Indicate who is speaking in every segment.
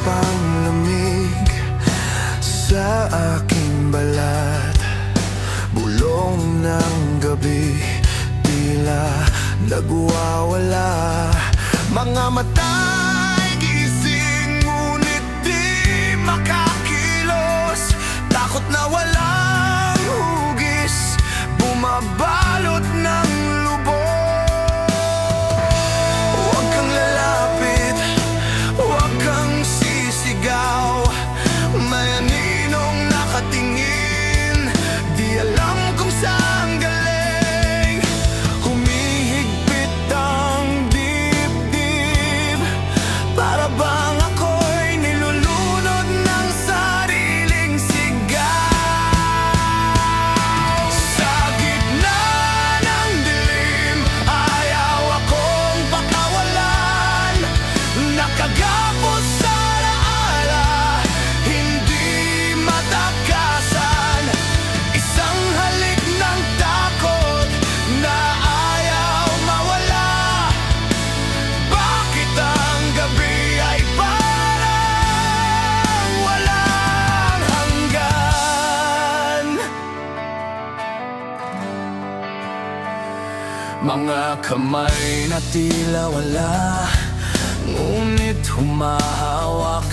Speaker 1: pang lamig sa aking balat. Bulong ng gabi, tila nagwawala. Mga mata'y gising, ngunit di makakilos. Takot na walang hugis, bumabalot ng lubog. Huwag kang lalapit, huwag kang sisigaw. May aninong nakatingin, di alam kung saan galing. Humihigpit ang dibdib, para bang ako'y nilulunod ng sariling sigaw. Sa gitna ng dilim, ayaw akong pakawalan. Nakagapos sa alaala, hindi matakasan. Isang halik ng takot na ayaw mawala. Bakit ang gabi ay parang walang hanggan? Mga kamay na tila wala, ngunit humahawak.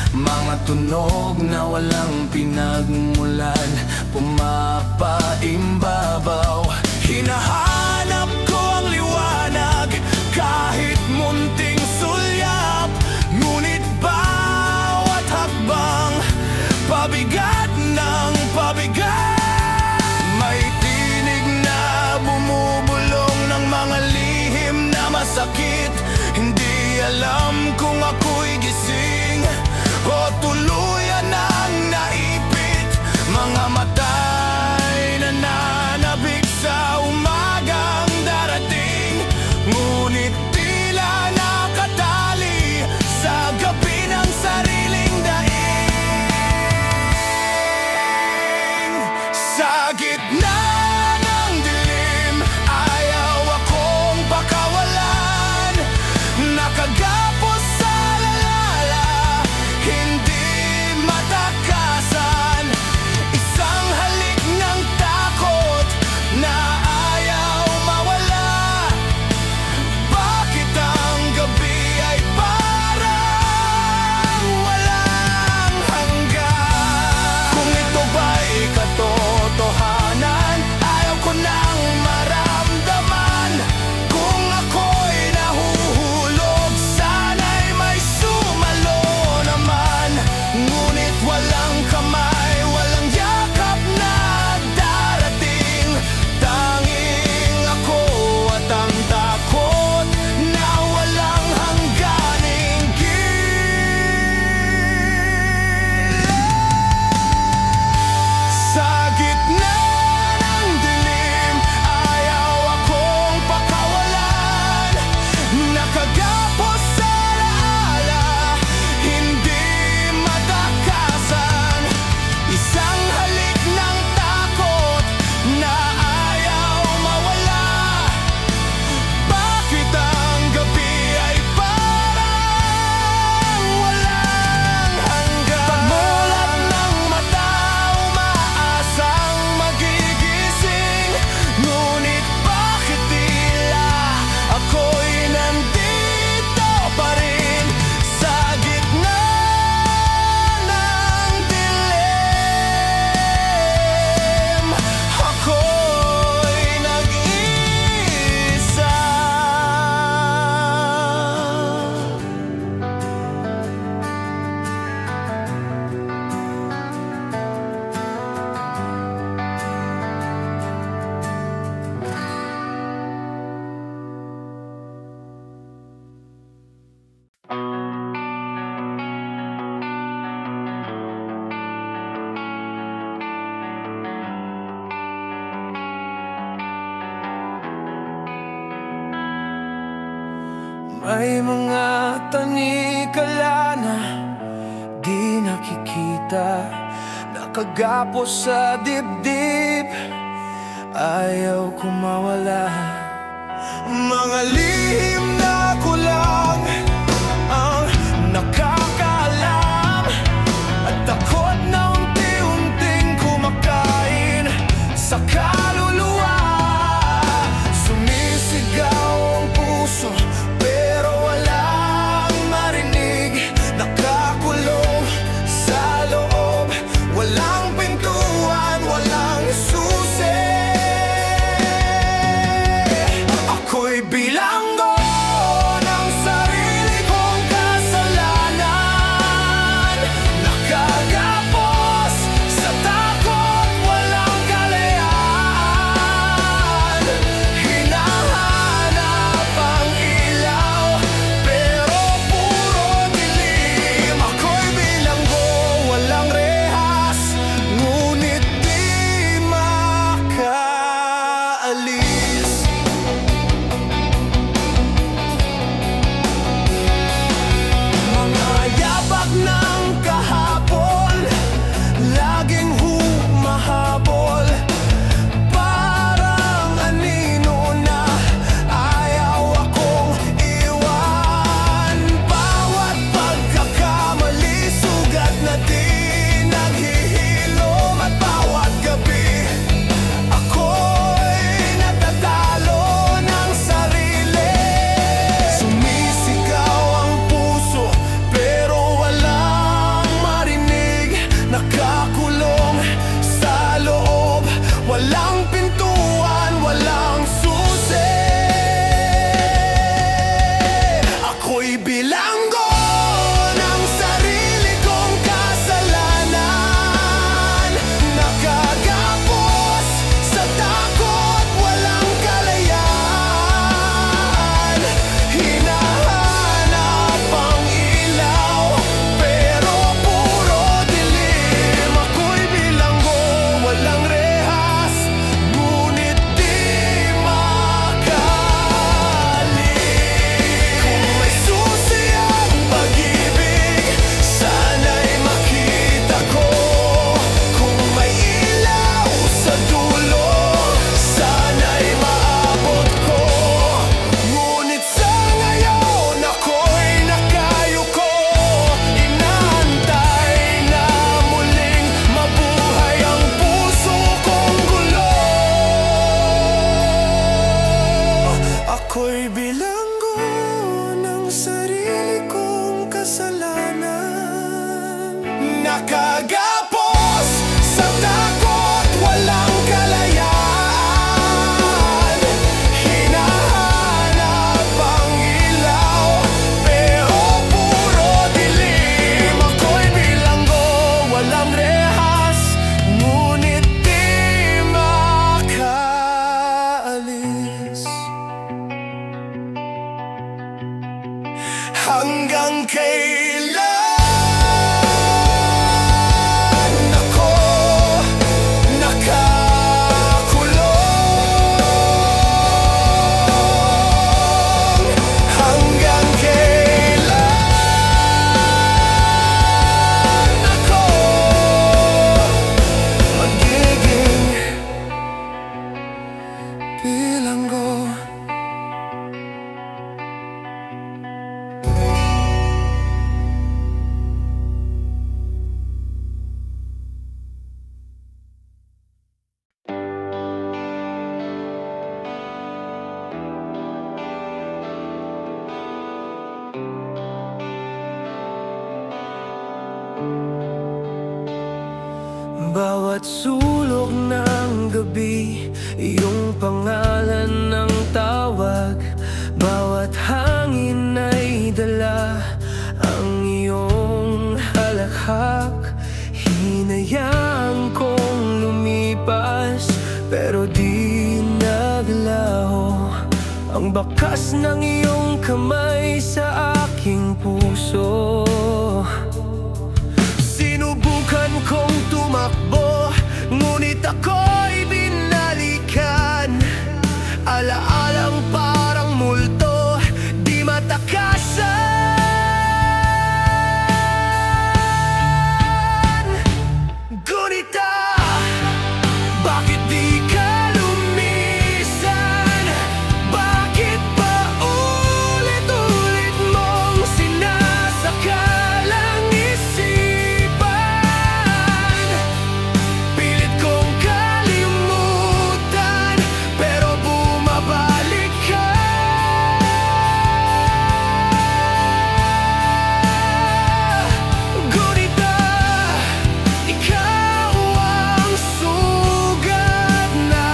Speaker 1: Mga tunog na walang pinagmulan, pumapaimbabaw. Hinahanap ko ang liwanag, kahit munting sulyap. Ngunit bawat hakbang, pabigat ng pabigat. May tinig na bumubulong ng mga lihim na masakit. Hindi alam kung ako'y gising o tuluyan ang naipit. Mga mata'y nananabik sa umagang darating, ngunit tila nakatali sa gabi ng sariling daing. Sa gitna ng dilim, ayaw akong pakawalan. Nakagapos sa lalala, hindi matakasan. Isang halik ng takot na ayaw mawala. Bakit ang gabi ay parang walang hanggan? Kung ito ba'y katotohanan, ayaw ko nang maramdaman. Kung ako'y nahuhulog, sana'y may sumalo naman. Ngunit walang kamay, walang yakap na darating. Tanging ako at ang takot na walang hangganing gilid. Sa gitna ng dilim, ayaw akong pakawalan. Nakagapos sa alaala, hindi matakasan. Isang halik ng takot na ayaw mawala. Bakit ang gabi ay parang walang hanggan? Pagmulat ng mata, umaasang magigising. Ngunit bakit tila ako'y nandito pa rin? Sa gitna ng dilim, ako'y nag-iisa. May mga tanikala na di nakikita, nakagapos sa dibdib, ayaw ko mawala. Mga lihim na kulang ang nakakaalala. nakagapos sa takot, walang kalayaan. Hinahanap ang ilaw, pero puro dilim. Ako'y bilanggo, walang rehas, ngunit di makaalis. Hanggang kailan ako nakakulong? Hanggang kailan ako magiging bilanggo? Bawat sulok ng gabi, iyong pangalan ng tawag. Bawat hangin ay dala ang iyong halakhak. Hinayaan kong lumipas, pero di naglaho ang bakas ng iyong kamay sa aking puso. Sinubukan kong tumakbo, ngunit ako'y binalikan. Alaalang parang multo, di matakasan. Ngunit bakit di ka lumisan? Bakit pa ulit-ulit mong sinasakalang isipan? Pilit kong kalimutan, pero bumabalik ka. Ngunit ikaw ang sugat na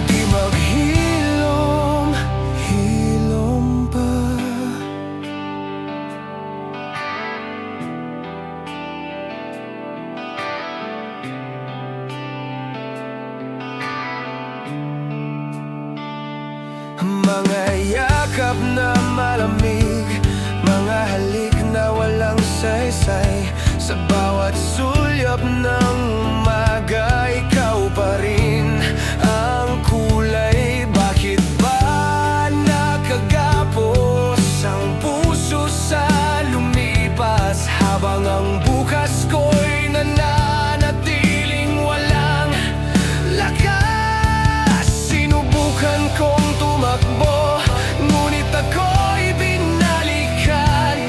Speaker 1: di maghilom-hilom pa. Mga yakap na malamig, mga halik na walang saysay. Sa bawat sulyap ng umaga, ikaw pa rin ang kulay. Bakit ba nakagapos ang puso sa lumipas, habang ang bukas ko'y nananatiling walang lakas? Sinubukan kong tumakbo, ngunit ako'y binalikan.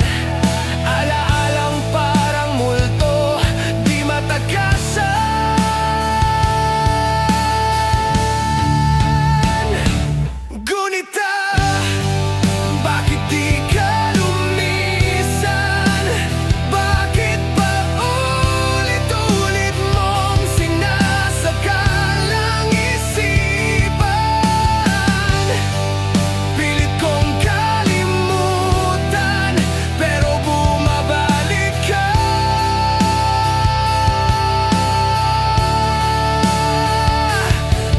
Speaker 1: Alaalang parang multo, di matakasan. Ngunit bakit di ka lumisan? Bakit pa ulit-ulit mong sinasakalang isipan? Pilit kong kalimutan, pero bumabalik ka.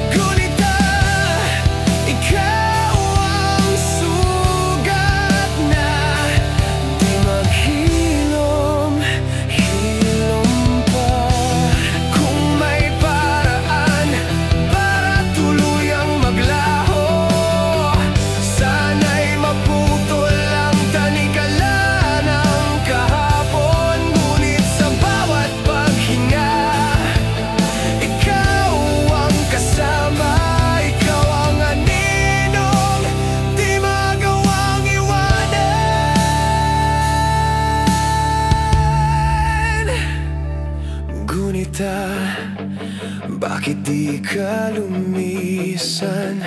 Speaker 1: Ngunit ikaw ang sugat na di maghilom-hilom pa. Kung may paraan para tuluyang maglaho, sana'y maputol ang tanikala ng kahapon. Ngunit sa bawat paghinga, ikaw ang kasama. Ikaw ang aninong di magawang iwanan. Ngunit bakit di ka lumisan?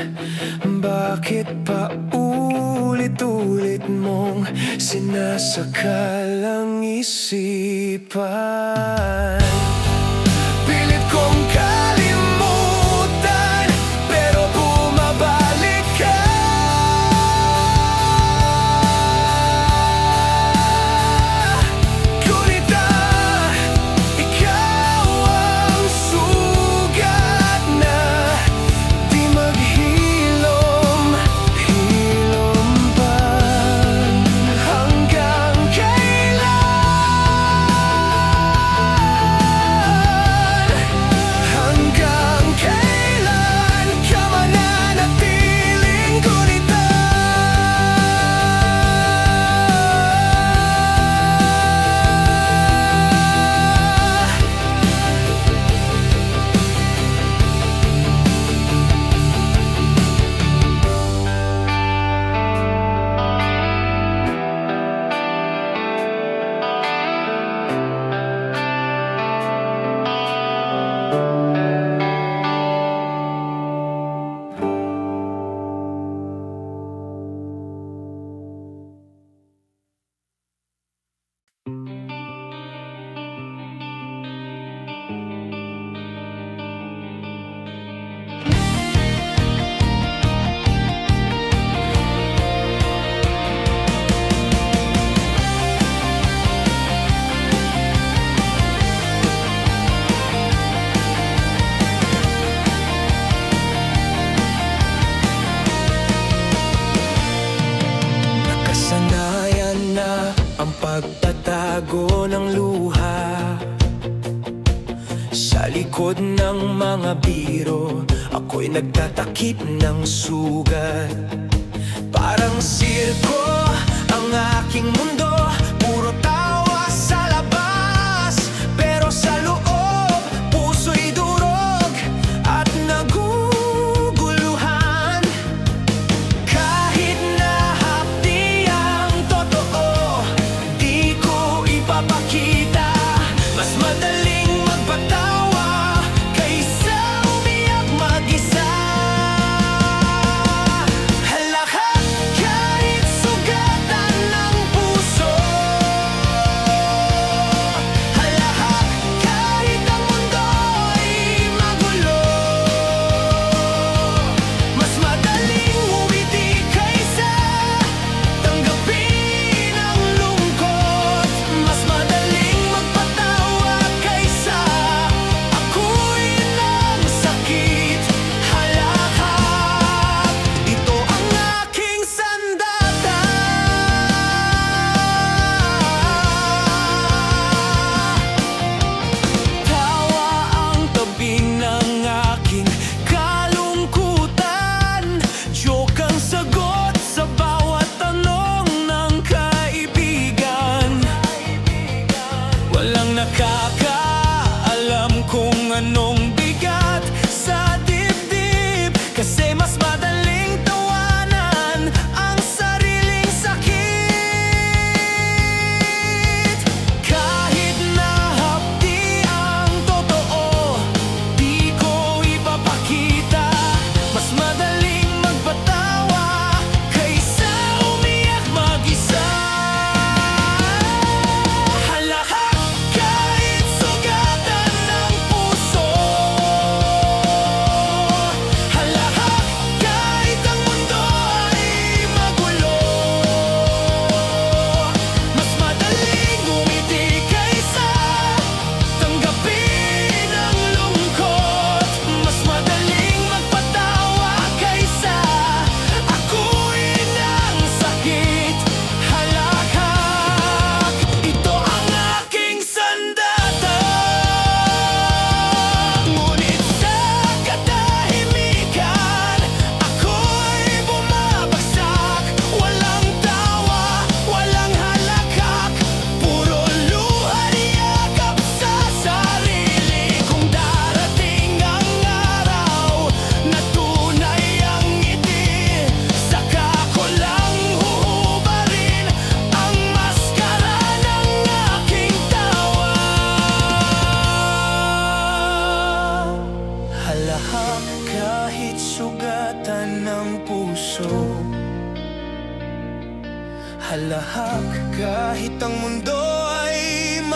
Speaker 1: Bakit pa ulit paulit-ulit mong sinasakal ang isipan. Pilit kong kalimutan, pero bumabalik ka. Ngunit ikaw ang sugat na di maghilom-hilom pa. Hanggang kailan ka mananatiling gunita? Nakasanayan na ang pagtatago ng luha. Sa likod ng mga biro, ako'y nagtatakip ng sugat. Parang sirko ang aking mundo, puro tawa sa labas, pero sa loob, puso'y durog at naguguluhan. Kahit na hapdi ang totoo, di ko ipapakita. Mas madaling magpatawa kaysa umiyak mag-isa. Lahat kahit sugatan ng puso,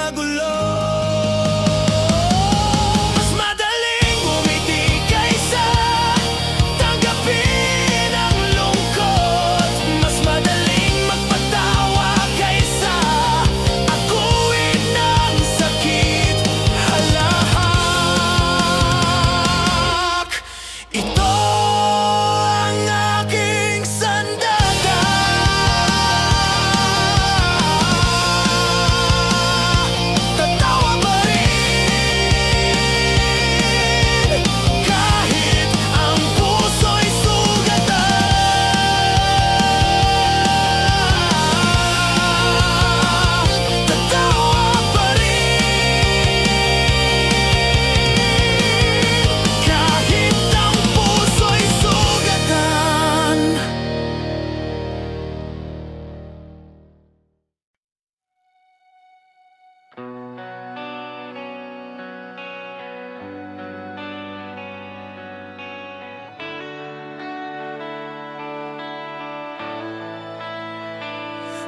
Speaker 1: magulo. Mas madaling umiti kaysa tanggapin ang lungkot. Mas madaling magpatawa kaysa akuin ng sakit. Halahak, ito ang aking sandata. Tatawa pa rin kahit ang puso'y sugatan. Tatawa pa rin kahit ang puso'y sugatan.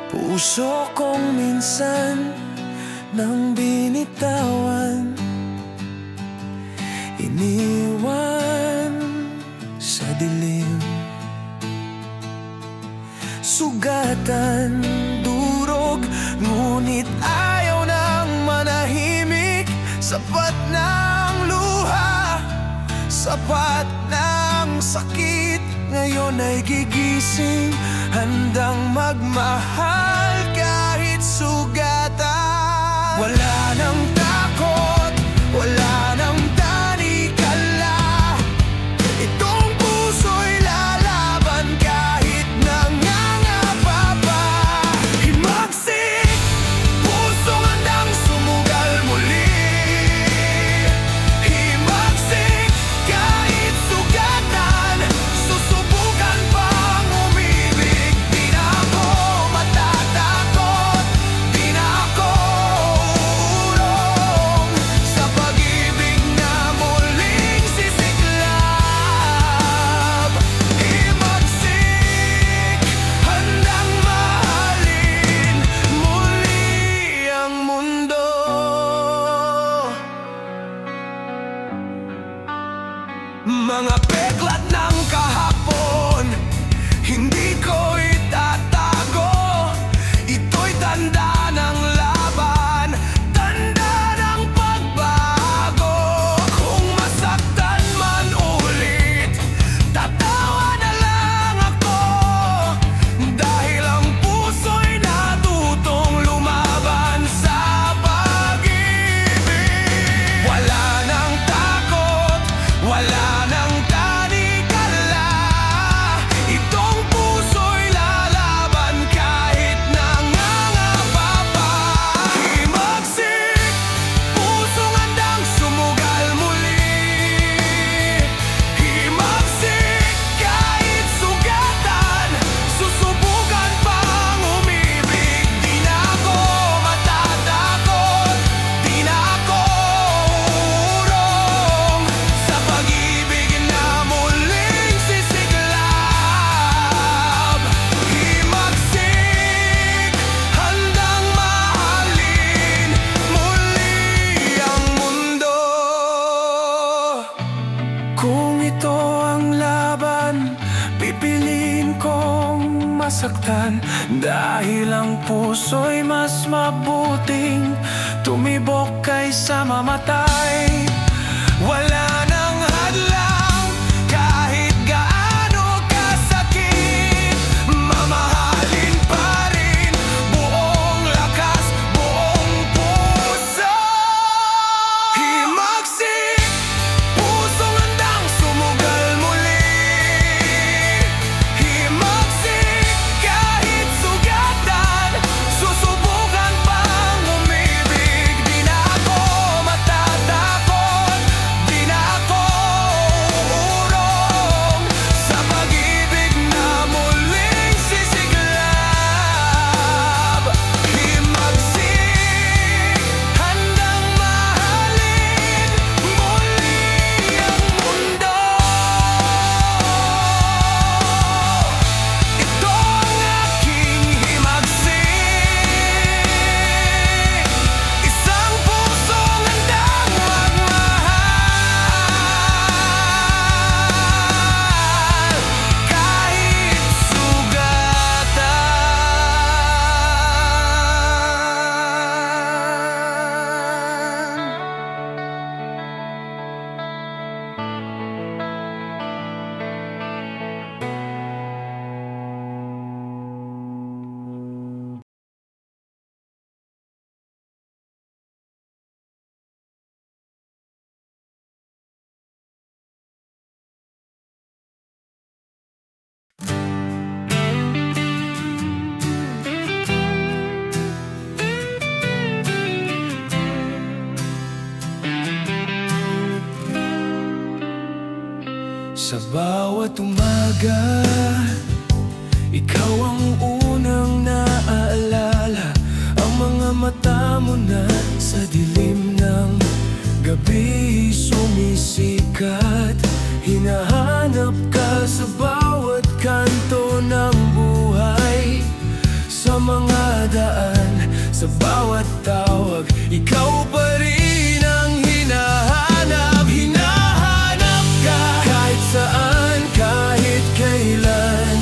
Speaker 1: Puso kong minsan nang binitawan, iniwan sa dilim. Sugatan, durog, ngunit ayaw nang manahimik. Sapat ng luha, sapat ng sakit. Ngayon ay gigising, handang magmahal kahit sugatan. Wala nang takot, wala nang tanikala. Itong puso'y lalaban kahit nangangapa pa. Himagsik, pusong handang sumugal muli. Himagsik, kahit sugatan, susubukan pang umibig. Di na ako matatakot, di na ako urong sa pag-ibig na muling sisiklab. Himagsik, handang mahalin muli ang mundo. Mga peklat ng kahapon, hindi ko itatago. Ito'y tanda ng laban, tanda ng pagbago. Kung masaktan man ulit, tatawa na lang ako. Dahil ang puso'y natutong lumaban sa pag-ibig. Wala nang takot, wala nang tanikala. Itong puso'y lalaban kahit nangangapa pa. Himagsik, pusong handang sumugal muli. Himagsik, kahit sugatan, susubukan pang umibig. Di na ako matatakot, di na ako urong sa pag-ibig na muling sisiklab. Himagsik, handang mahalin muli ang mundo. Kung ito ang laban, pipiliin kong masaktan. Dahil ang puso'y mas mabuting tumibok kaysa mamatay. Wala nang hadlang kahit gaano kasakit. Mamahalin pa rin buong lakas, buong puso. Himagsik, pusong handang sumugal muli. Himagsik, kahit sugatan, susubukan pang umibig. Di na ako matatakot, Sa bawat umaga, ikaw ang unang naaalala. Ang mga mata mo na sa dilim ng gabi sumisikat. Hinahanap ka sa bawat kanto ng buhay, sa mga daan, sa bawat tawag. Ikaw pa rin ang hinahanap. Hinahanap ka kahit saan, kahit kailan.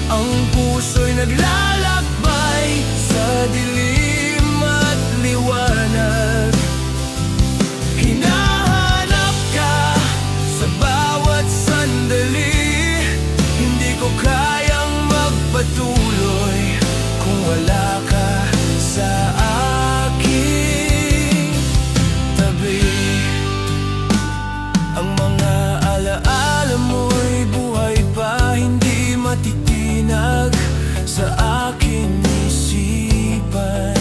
Speaker 1: Ang puso'y naglalakbay sa dilim at liwanag. Hinahanap ka sa bawat sandali. Hindi ko kayang magpatuloy kung wala ka sa aking tabi. Ang mga alaala mo'y buhay pa, hindi matitinag sa aking isipan.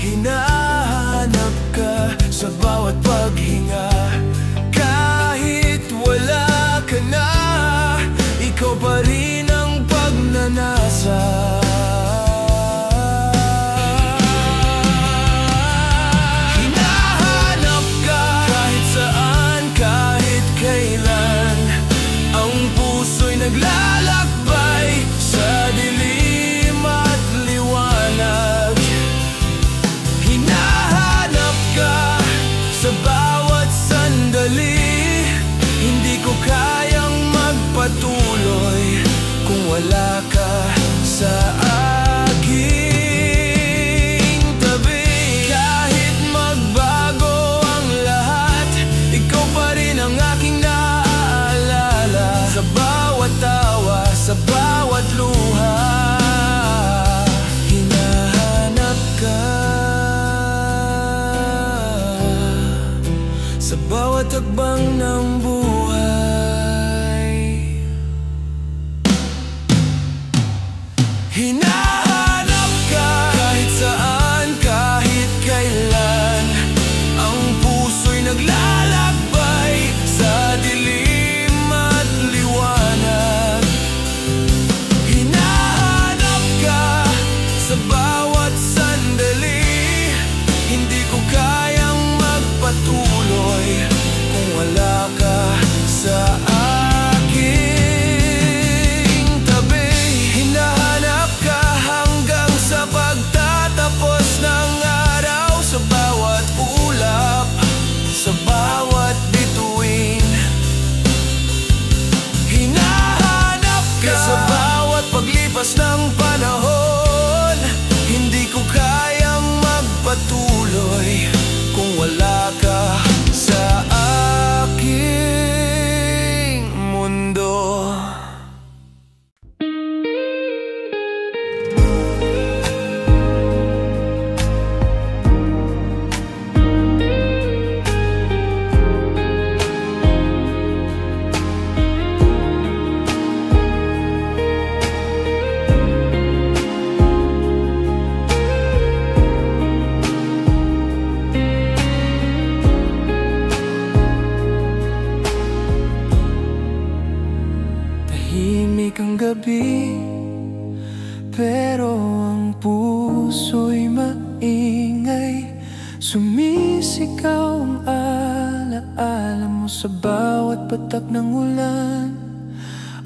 Speaker 1: Hinahanap ka sa bawat paghinga. Kahit wala ka na, ikaw pa rin ang pagnanasa. Hinahanap ka kahit saan, kahit kailan. Ang puso'y naglalakbay sa dilim at liwanag. Hinahanap ka sa bawat sandali. Hindi ko kayang magpatuloy kung wala ka sa aking tabi. Kahit magbago ang lahat, ikaw pa rin ang aking naaalala. Sa bawat tawa, sa bawat luha, hinahanap ka. Sa bawat hakbang ng buhay, hinahanap ka kahit saan, kahit kailan. Ang puso'y naglalakbay sa dilim at liwanag. Hinahanap ka sa bawat sandali. Hindi ko kayang magpatuloy kung wala ka sa aking tabi. Hinahanap ka hanggang sa pagtatapos ng araw. Sa bawat ulap, sa bawat bituin. Hinahanap ka sa bawat paglipas ng panahon. Hindi ko kayang magpatuloy kung wala ka sa aking mundo. Tahimik ang gabi, pero ang puso'y maingay. Sumisigaw ang alaala mo sa bawat patak ng ulan.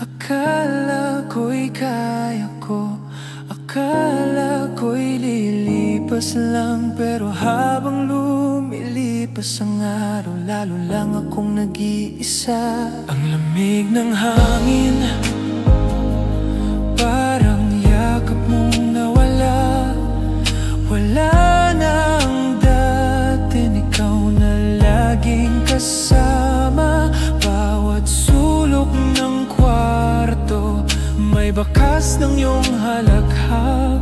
Speaker 1: Akala ko'y kaya ko, akala ko'y lilipas lang. Pero habang lumilipas ang araw, lalo lang akong nag-iisa. Ang lamig ng hangin, parang yakap mong nawala. Wala na ang dati, ikaw na laging kasama. Bawat sulok ng kwarto may bakas ng iyong halakhak.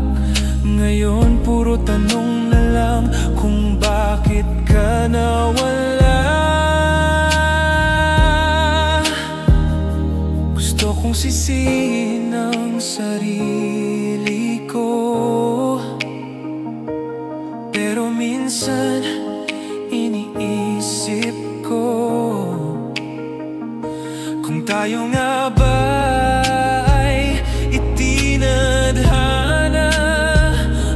Speaker 1: Ngayon puro tanong na lang kung bakit ka nawala. Gusto kong sisihin ang sarili ko, pero minsan iniisip ko tayo nga ba ay itinadhana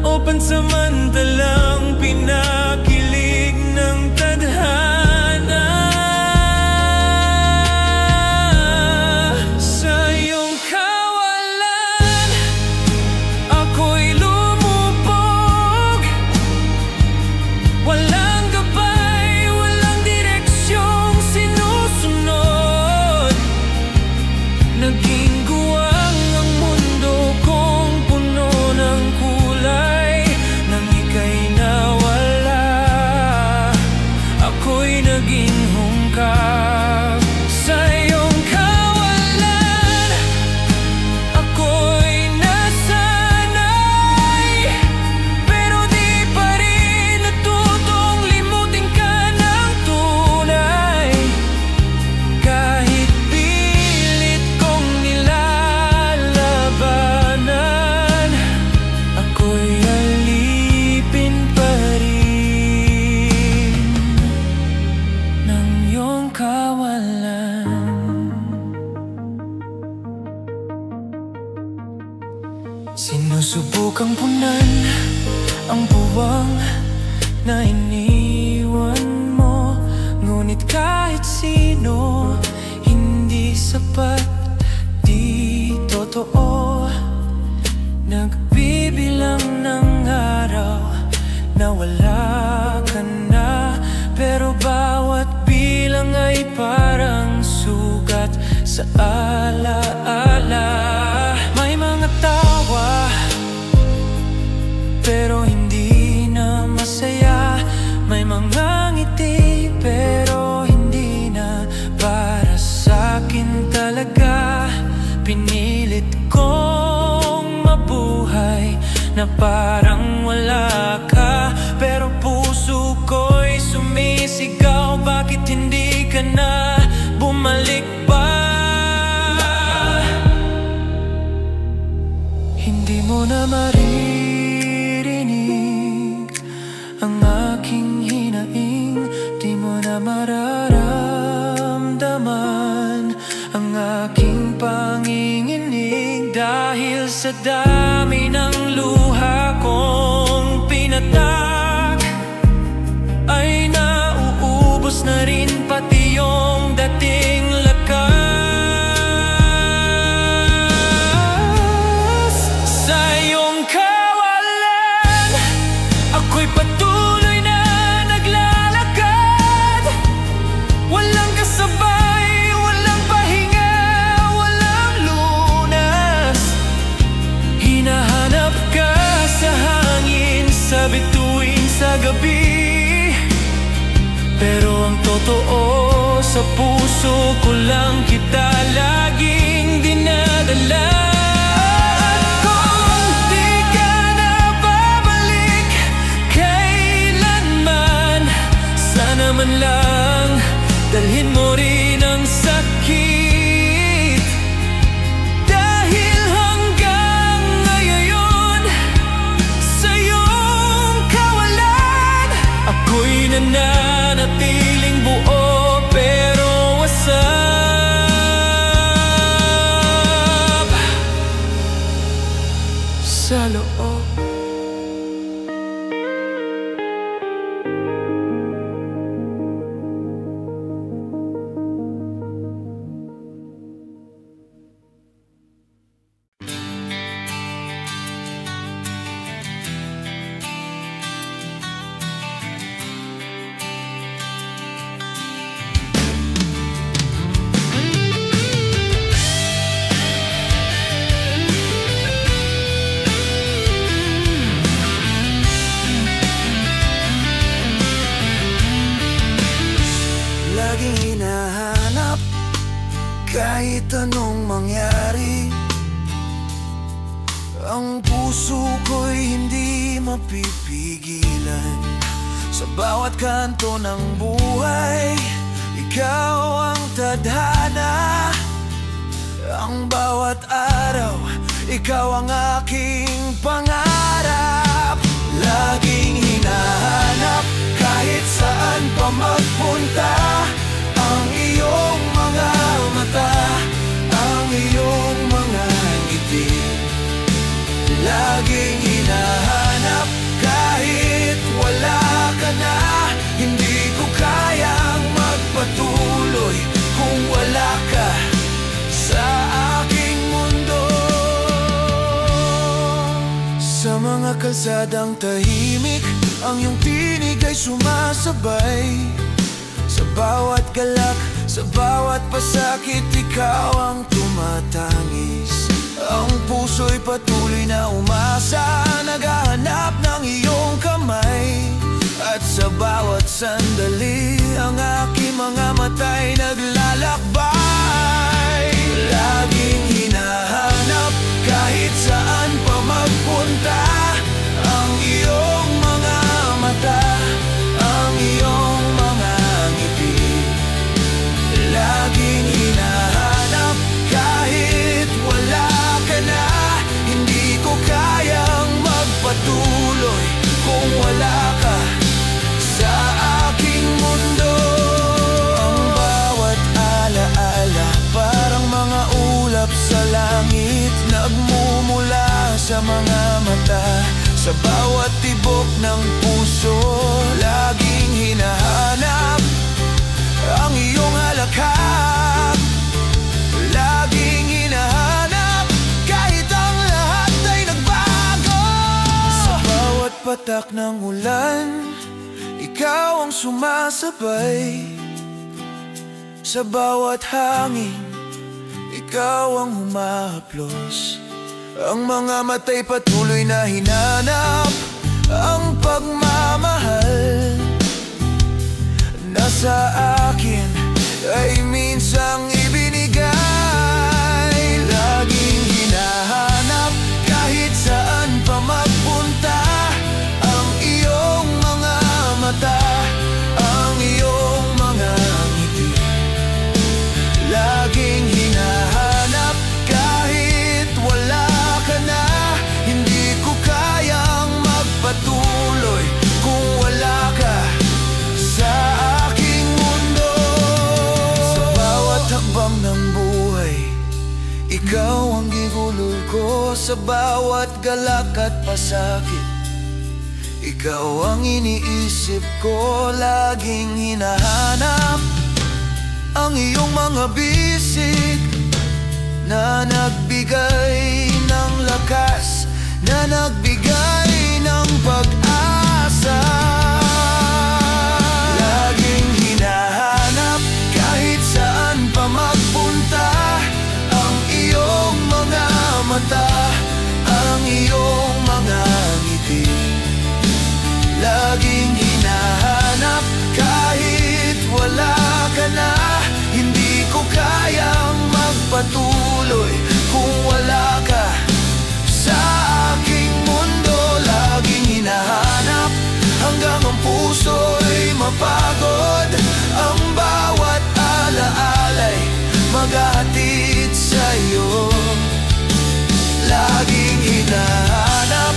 Speaker 1: o pansamantalang pinakilig ng tadhana? Sa iyong kawalan ako'y lumubog, walang gabay, walang direksyong sinusunod. Naging guwang ang mundo kong puno ng kulay. Nang ika'y nawala, ako'y naging hungkag. Sa iyong kawalan ako'y nasanay, pero di pa rin natutong limutin ka ng tunay. Kahit pilit kong nilalabanan, ako'y alipin pa rin ng iyong kawalan. Sinusubukang punan ang buwang na iniwan mo, ngunit kahit sino, hindi sapat, di totoo. Nagbibilang ng araw na wala ka na, pero bawat bilang ay parang sugat sa alaala. May mga tawa, pero hindi na masaya. May mga ngiti, pero hindi na para sa'kin talaga. Pinilit kong mabuhay na parang wala ka, pero puso ko'y sumisigaw, bakit hindi ka na bumalik pa? Hindi mo na maririnig ang aking hinaing, di mo na mararamdaman ang aking panginginig. Dahil sa dami ng luha kong pinatak, ay nauubos na rin pati yung dating lakas. Sa iyong kawalan ako'y patuloy na naglalakad, walang kasabay, walang pahinga, walang lunas. Hinahanap ka sa hangin, sa bituin, sa gabi, pero ang totoo, sa puso ko lang kita laging dinadala. At kung di ka na babalik kailanman, sana man lang dalhin mo rin ang sakit. Dahil hanggang ngayon, sa iyong kawalan ako'y nananatiling buo, pero wasap sa loob. Laging hinahanap kahit anong mangyari, ang puso ko'y hindi mapipigilan. Sa bawat kanto ng buhay, ikaw ang tadhana. Ang bawat araw, ikaw ang aking pangarap. Laging hinahanap kahit saan pa magpunta, ang iyong mga mata mga kalsadang tahimik, ang iyong tinig ay sumasabay. Sa bawat galak, sa bawat pasakit, ikaw ang tumatangis. Ang puso'y patuloy na umasa, naghahanap ng iyong kamay. At sa bawat sandali, ang aking mga mata'y naglalakbay. Laging hinahanap kahit saan pa magpunta, ang iyong mga mata, ang iyong mga ngiti. Laging hinahanap kahit wala ka na, hindi ko kayang magpatuloy kung wala ka sa aking mundo. Ang bawat alaala parang mga ulap sa langit, nagmumula sa mga mata. Sa bawat tibok ng puso, laging hinahanap ang iyong halakhak. Laging hinahanap kahit ang lahat ay nagbago. Sa bawat patak ng ulan, ikaw ang sumasabay. Sa bawat hangin, ikaw ang humahaplos. Ang mga mata'y patuloy na hinanap ang pagmamahal na sa akin ay minsang ibinigay. Laging hinahanap kahit saan pa magpunta, ang iyong mga mata, ang iyong mga ngiti. Laging hinahanap kahit wala ka na, hindi ko kayang magpatuloy kung wala ka sa aking mundo. Sa bawat hakbang ng buhay, ikaw ang gigulol ko. Sa bawat galak at pasakit, ikaw ang iniisip ko. Laging hinahanap ang iyong mga bisig na nagbigay ng lakas, na nagbigay ng pag-asa. Laging hinahanap kahit saan pa magpunta, ang iyong mga mata, ang iyong mga ngiti. Laging hinahanap kahit wala ka na, hindi ko kayang magpatuloy kung wala ka sa aking mundo. Laging hinahanap hanggang ang puso'y mapagod, ang bawat alaala'y maghahatid sa'yo. Laging hinahanap,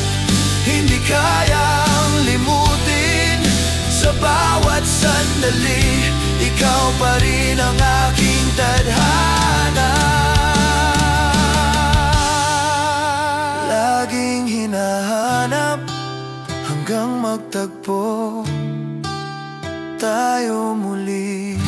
Speaker 1: hindi kayang limutin. Sa bawat sandali, ikaw pa rin ang aking tadhana. Laging hinahanap hanggang magtagpo tayo muli.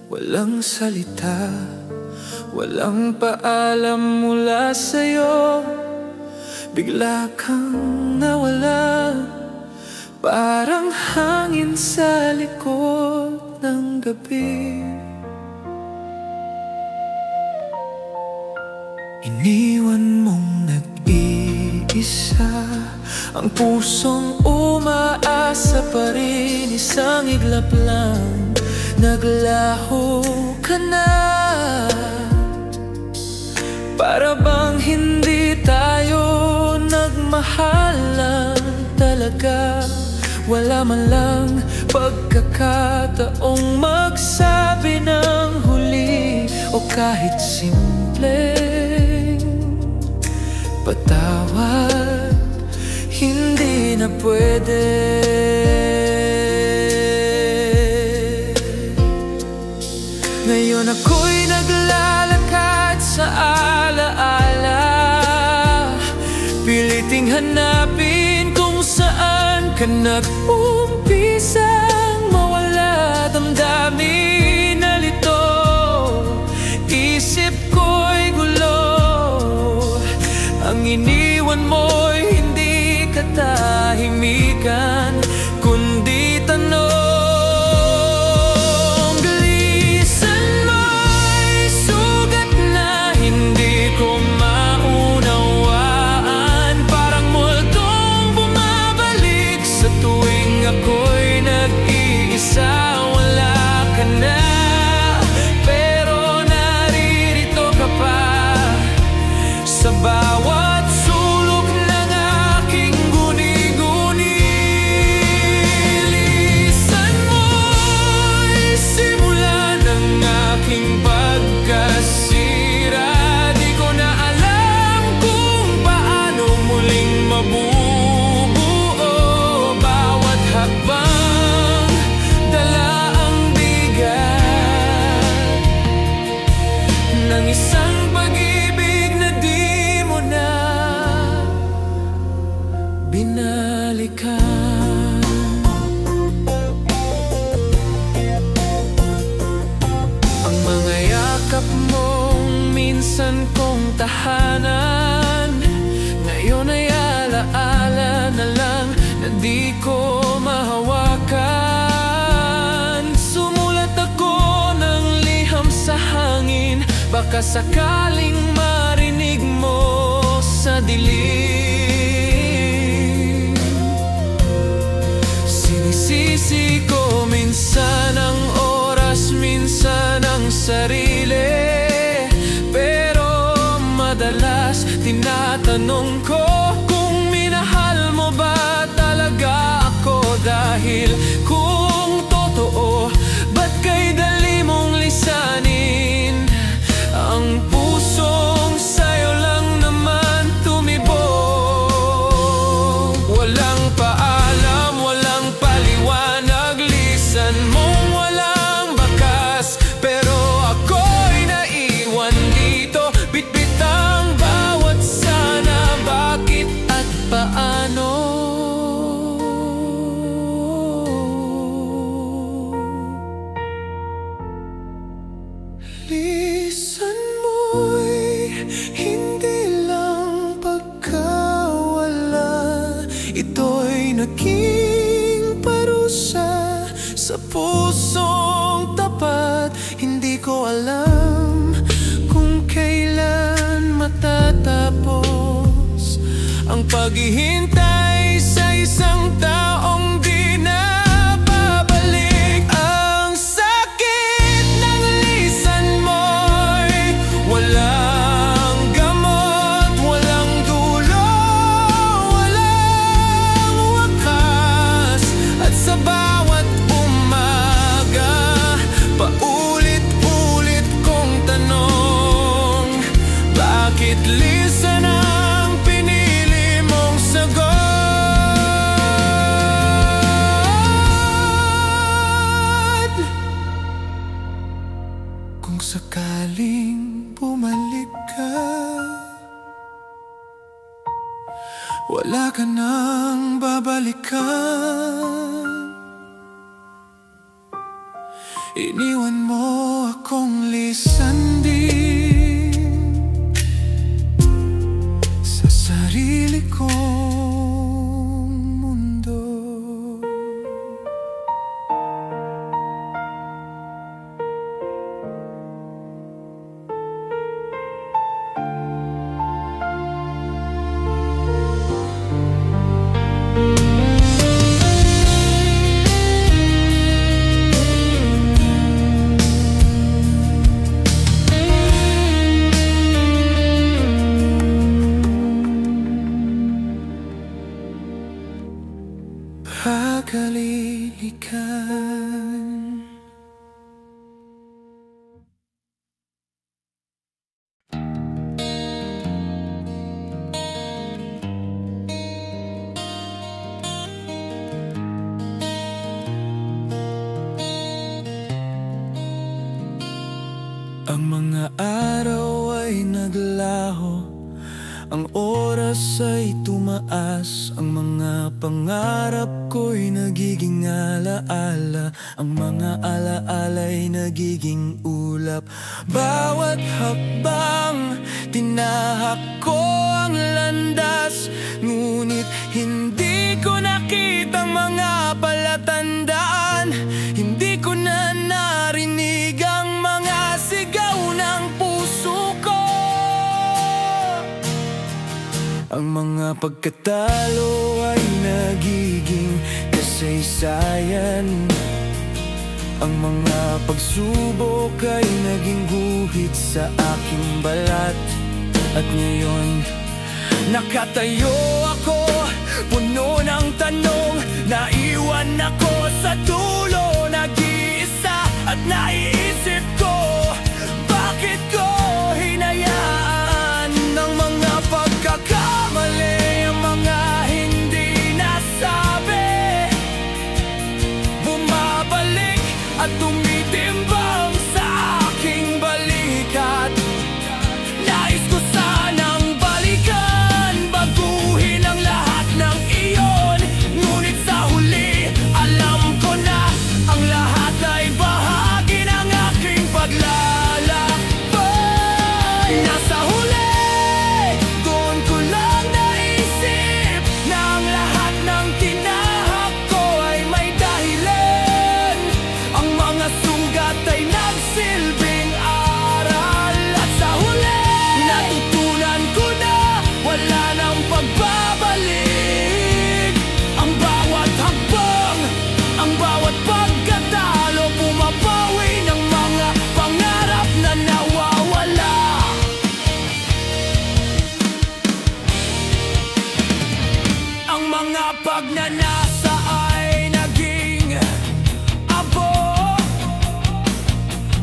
Speaker 1: Walang salita, walang paalam mula sa'yo. Bigla kang nawala, parang hangin sa likod ng gabi. Iniwan mong nag-iisa ang pusong umaasa pa rin. Isang iglap lang, naglaho ka na. Para bang hindi tayo nagmahalan talaga. Wala man lang pagkakataong magsabi ng huli, o kahit simpleng patawad, hindi na pwede. Ngayon ako'y naglalakad sa alaala, piliting hanapin kung saan ka nag-umpisang mawala. Damdamin na lito, isip ko'y gulo, ang iniwan mo'y hindi katahimikan, kundi tanong. Sa bawat sulok ng aking guni-guni, lisan mo'y simula ng aking pagkasira. Di ko na alam kung paano muling mabubuo. Bawat hakbang dala ang bigat ng isang binalikan. Ang mga yakap mong minsan kong tahanan, ngayon ay alaala na lang na di ko mahawakan. Sumulat ako ng liham sa hangin, baka sakaling marinig mo sa dilim. Sinisisi ko minsan ang oras, minsan ang sarili, pero madalas tinatanong ko kung minahal mo ba talaga ako. Dahil kung totoo, ba't kay dali mong lisanin ang pusong sa'yo lang naman tumibok? Walang paalam, walang paliwanag, lisan mong walang bakas, pero ako'y naiwan dito. Bitbit ang bawat sana, bakit at paano. Lisan mo'y hindi lang pagkawala, ito'y naging parusa sa pusong tapat. Hindi ko alam kung kailan matatapos ang paghihintay sa isang taong di na babalik. Ang sakit ng lisan mo'y walang gamot, walang dulo, walang wakas. At sa bawat umaga, paulit-ulit kong tanong, bakit lisan ang pinili mong sagot? Kung sakaling bumalik ka, wala ka nang babalikan. Iniwan mo akong lisan din sa sarili kong mundo. Ang mga araw ay naglaho, ang oras ay tumaas, ang mga pangarap ko'y nagiging alaala, ang mga alaala'y nagiging ulap. Bawat hakbang, tinahak ko ang landas, ngunit hindi ko nakita mga palatandaan. Hindi ko na narinig ang mga sigaw ng puso ko. Ang mga pagkatalo ay nagiging kasaysayan, ang mga pagsubok ay naging guhit sa aking balat. At ngayon, nakatayo ako, puno ng tanong. Naiwan ako sa dulo, nag-iisa. At naiisip ko, bakit ko hinayaan ng mga pagkakamali, ang mga hindi nasabi, bumabalik at tumitimbang sa aking balikat. Nais ko sanang balikan, baguhin ang lahat ng iyon, ngunit sa huli alam ko na ang lahat ay bahagi ng aking paglalakbay. Nasa huli, doon ko lang naisip na ang lahat ng tinahak ko ay may dahilan. Ang mga sugat ay nagsilbing aral, at sa huli natutunan ko na wala nang pagbabalik. Ang bawat hakbang, ang bawat pagkatalo, pumapawi ng mga pangarap na nawawala. Ang mga pagnanasa ay naging abo,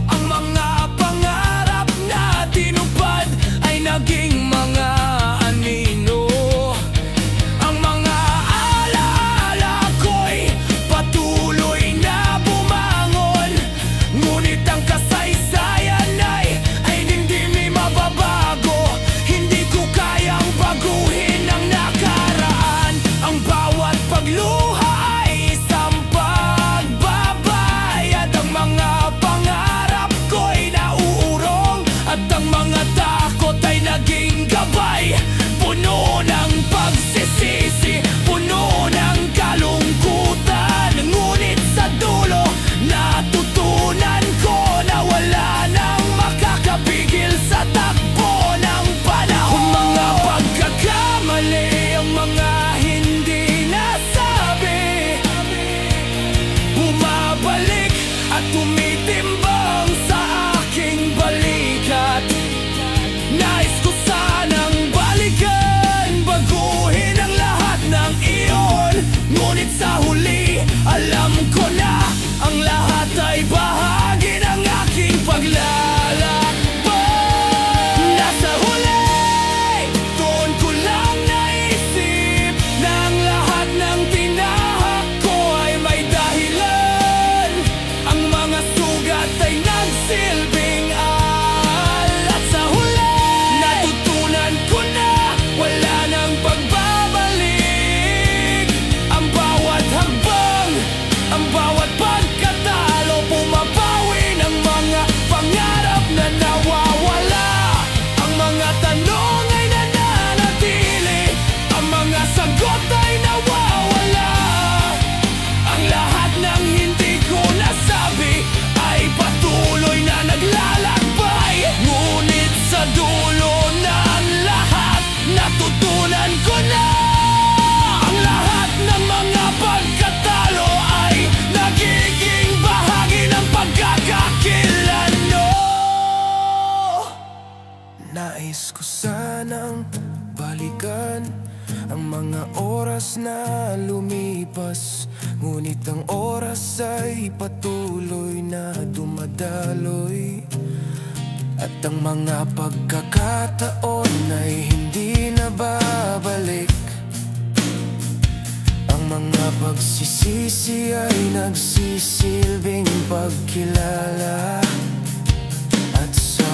Speaker 1: ang mga pangarap na tinupad ay naging mga anino. Ang mga alaala ko'y patuloy na bumangon, ngunit ang kasaysayan ay hindi mababago. Hindi ko kayang baguhin ang nakaraan. Ang bawat pagluha ay isang pagbabayad. Ang mga pangarap ko'y nauurong, at ang mga takot ay naging gabay. Puno ng pagsisisi, puno ng kalungkutan, ngunit sa dulo natutunan ko na wala nang makakapigil sa takbo ng panahon. Mga pagkakamali, ang mga hindi nasabi, bumabalik at tumitimbang sa aking balikat. Nais ko sanang balikan, baguhin ang lahat ng iyon, ngunit sa huli alam ko na ang lahat ay bahagi ng aking paglalakbay. Nasa huli, doon ko lang naisip na ang lahat ng tinahak ko ay may dahilan. Ang mga sugat ay nagsilbing aral, at sa huli natutunan ko na wala nang pagbabalik. Ang bawat hakbang, ang bawat pagkatalo, pumapawi ng mga pangarap na nawawala. Ang mga tanong ay nananatili, ang mga sagot ay nawawala. Ang lahat ng hindi ko nasabi ay patuloy na naglalakbay, ngunit sa dulo ng lahat natutunan ko na ang lahat ng mga pagkatalo ay nagiging bahagi ng pagkakakilanlan. Nais ko sanang balikan ang mga oras na lumipas, ngunit ang oras ay patuloy na dumadaloy. At ang mga pagkakataon ay hindi na babalik. Ang mga pagsisisi ay nagsisilbing pagkilala, at sa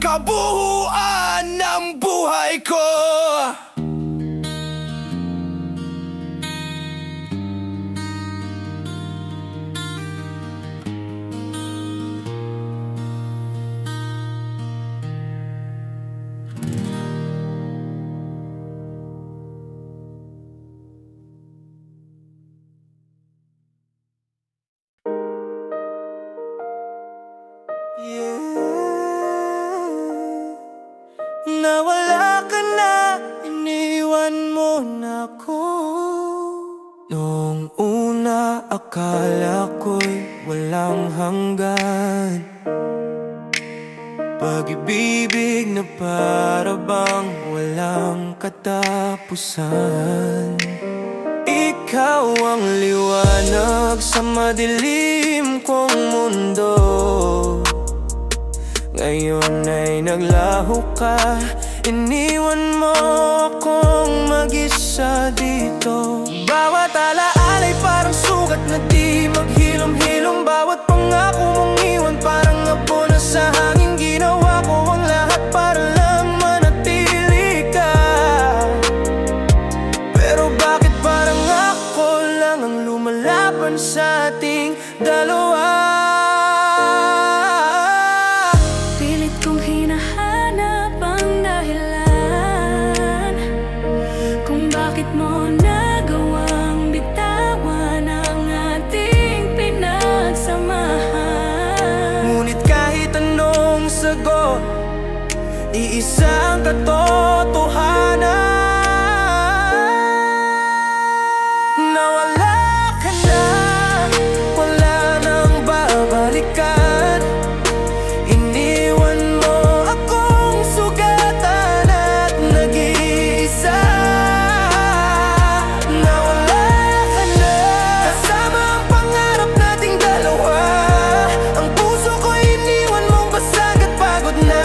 Speaker 1: kabuuan ng buhay ko. Nawala ka na, iniwan mo na ko. Noong una akala ko'y walang hanggan, pag-ibig na para bang walang katapusan. Ikaw ang liwanag sa madilim kong mundo. Ngayon ay naglaho ka, iniwan mo akong mag-isa dito. Bawat alaala ay parang sugat na di maghilom-hilom. Bawat pangako mong iwan parang abo na sa hangin. Ginawa ko ang lahat para lang manatili ka. Pero bakit parang ako lang ang lumalaban sa ating dalawa? Iisang katotohanan, nawala ka na, wala nang babalikan. Iniwan mo akong sugatan at nag-iisa. Nawala ka na, kasama ang pangarap nating dalawa. Ang puso ko iniwan mong basag at pagod na.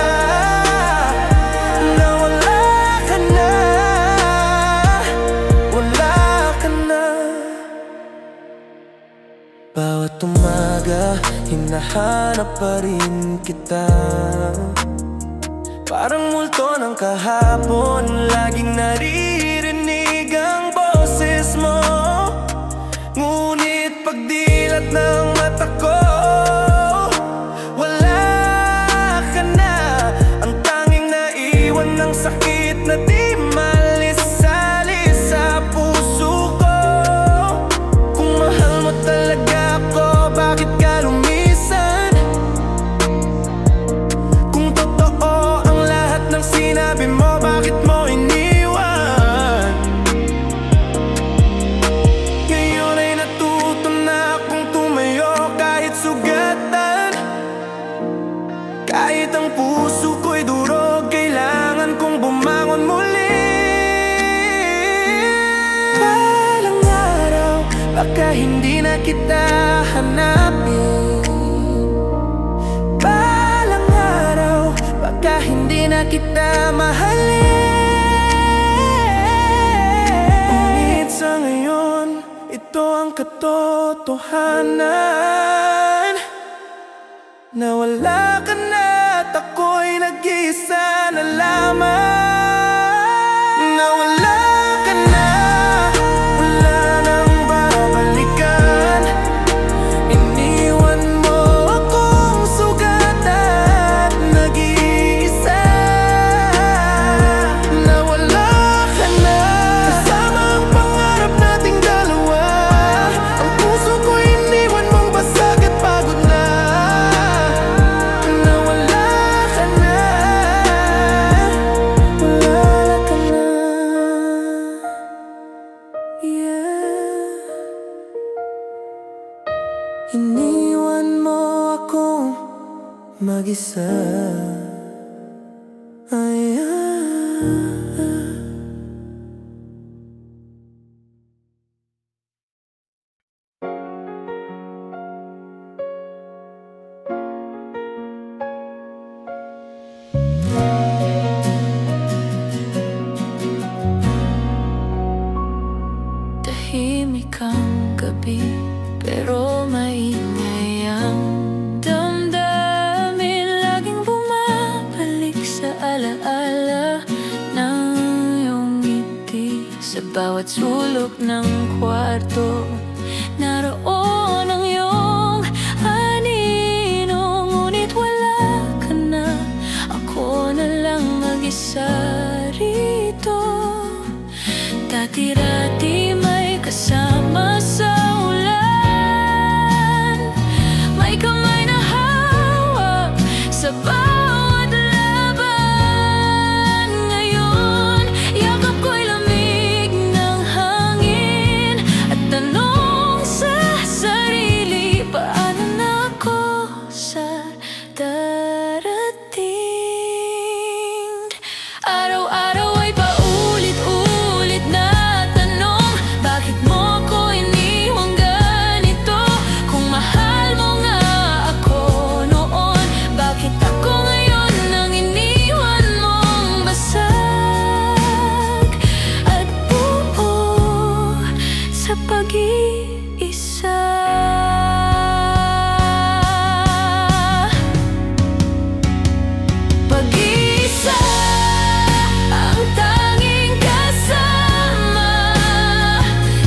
Speaker 1: Bawat umaga, hinahanap pa rin kita. Parang multo ng kahapon, laging naririnig ang boses mo. Ngunit pagdilat ng mata ko, wala ka na. Ang tanging naiwan ng sakit na di malis-alis sa puso ko. Kung mahal mo talaga, bakit ka lumisan? Kung totoo ang lahat ng sinabi mo, bakit mo iniwan? Ngayon ay natuto na akong tumayo kahit sugatan. Kahit ang puso ko'y durog, kailangan kong bumangon muli. Balang araw, baka hindi na kita hanapin. Balang araw, baka hindi na kita mahalin. Ngunit sa ngayon, ito ang katotohanan. Nawala ka na at ako'y nag-iisa na lamang. Nawala ka na, wala nang babalikan. Iniwan mo akong sugatan at nag-iisa. Nawala ka na, kasama ang pangarap nating dalawa. Ang puso ko iniwan mong basag at pagod na. Nawala ka na, wala ka na. Yeah. Iniwan mo akong mag-isa. Ay, tahimik ang gabi, pero maingay ang damdamin. Laging bumabalik
Speaker 2: bawat sulok ng kwarto. Naroon ang iyong anino, ngunit wala ka na. Ako na lang mag-isa rito. Dati-rati may kasama sa ulan, may kamay na hawak sa bawat laban. Ngayon, yakap ko'y lamig ng hangin at tanong sa sarili, paano na ako sa darating? Araw-araw ay paulit-ulit na tanong, bakit mo ko iniwang ganito? Kung mahal mo nga ako noon, bakit ako ngayon nang iniwan mong basag at buo sa pag-iisa? Pag-iisa ang tanging kasama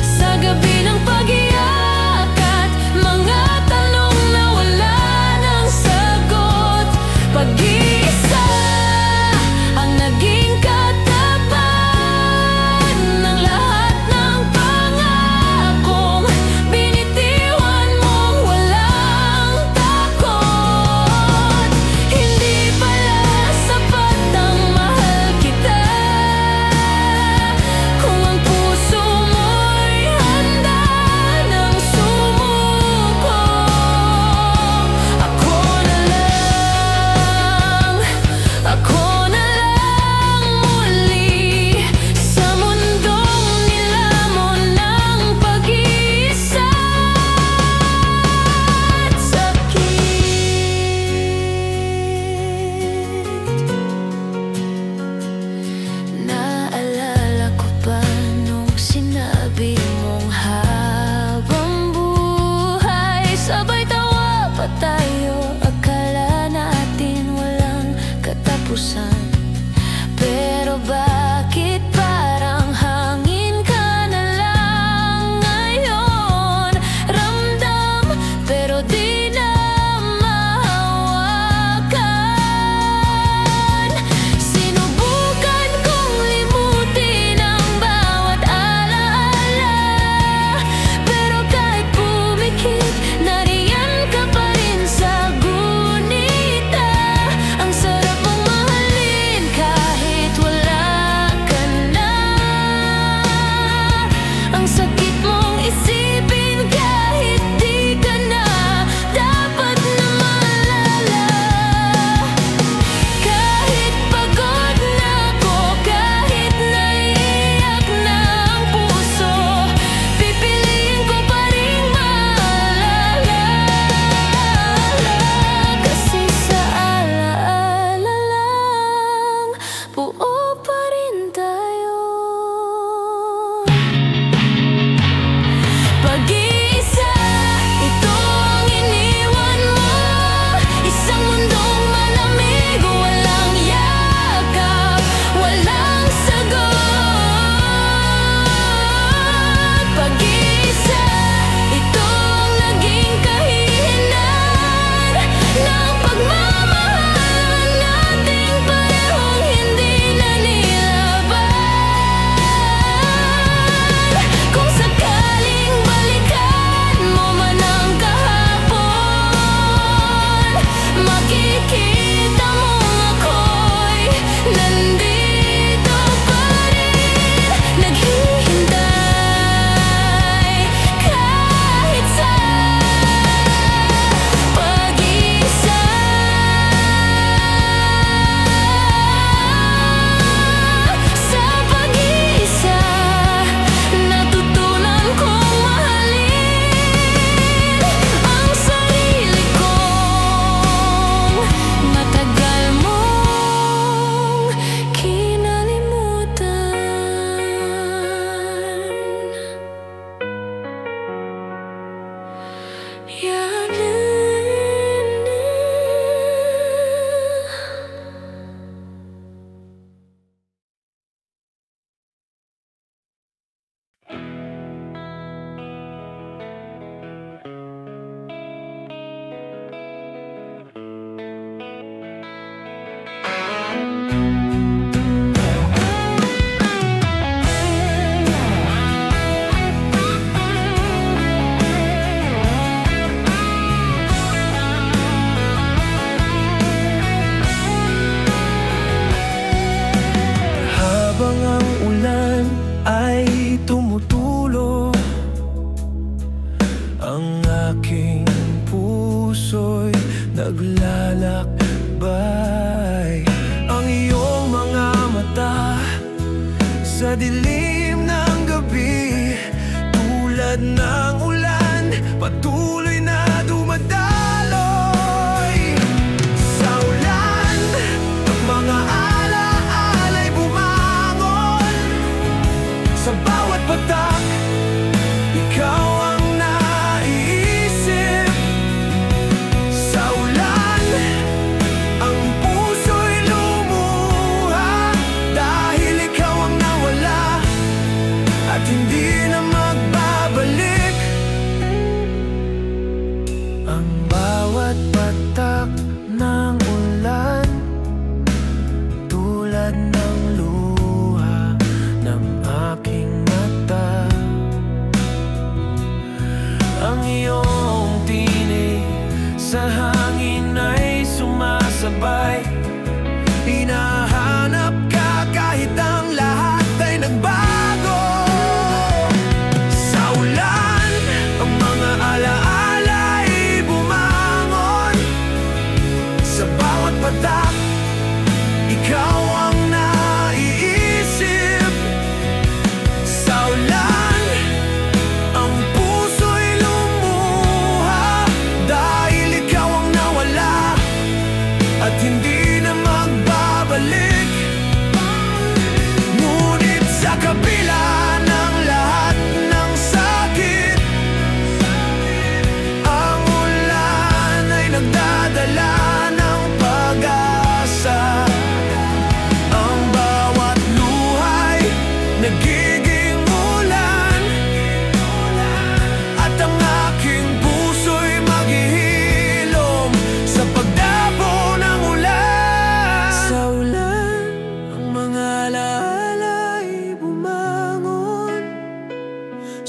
Speaker 2: sa gabi ng pag-iyak at mga tanong na wala ng sagot. Pag-iisa ang naging katapat ng lahat ng pangakong binitiwan mong walang takot. Hindi pala sapat ang mahal kita kung ang puso mo'y handa ng sumuko. Ako na lang muli sa mundong nilamon ng pag-iisa at sakit. Naalala ko pa nung sinabi mong habang buhay sabay tawa pa tayo, akala natin walang katapusan. Pero bakit parang hangin ka na lang ngayon? Ramdam pero di na mahawakan. Sinubukan kong limutin ang bawat alaala, pero kahit pumikit, nariyan ka pa rin sa gunita. Ang sarap mong mahalin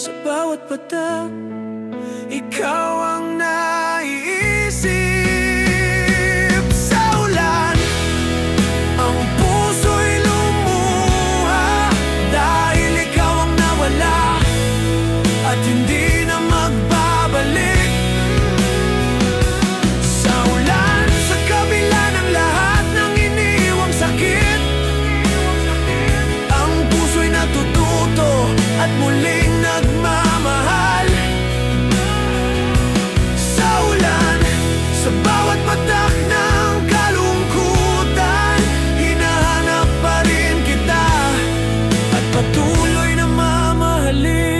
Speaker 1: Sa bawat patak, ikaw ang naiisip. Sa ulan, ang puso'y lumuha, dahil ikaw ang nawala at hindi na magbabalik. Sa ulan, sa kabila ng lahat ng iniwang sakit, ang puso'y natututo at muling nagmamahal. Sa ulan, sa bawat patak ng kalungkutan, hinahanap pa rin kita at patuloy na mamahalin.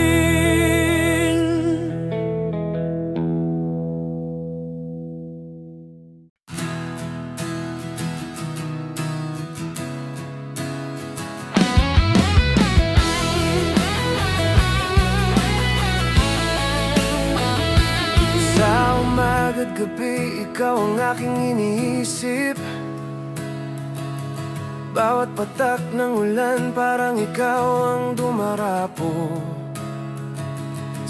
Speaker 1: Sa umaga't gabi, ikaw ang aking iniisip. Bawat patak ng ulan, parang ikaw ang dumarapo.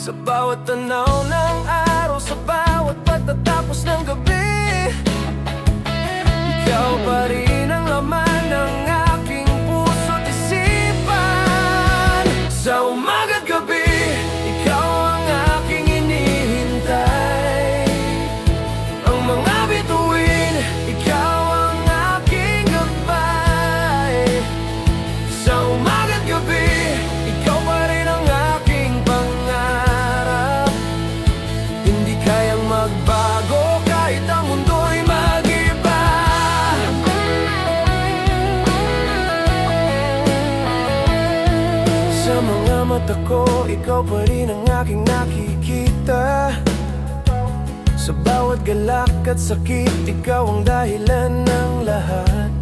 Speaker 1: Sa bawat tanaw ng araw, sa bawat pagtatapos ng gabi, ikaw pa rin ang laman ng aking puso't isipan. Sa umaga't gabi, ikaw ang aking inihintay. Ang mga bituin, ikaw ang aking gabay. Sa umaga't gabi, ikaw pa rin ang aking pangarap. Hindi kayang magbago kahit ang mundo'y mag-iba. Sa mga mata ko, ikaw pa rin ang aking nakikita. Sa bawat galak at sakit, ikaw ang dahilan ng lahat.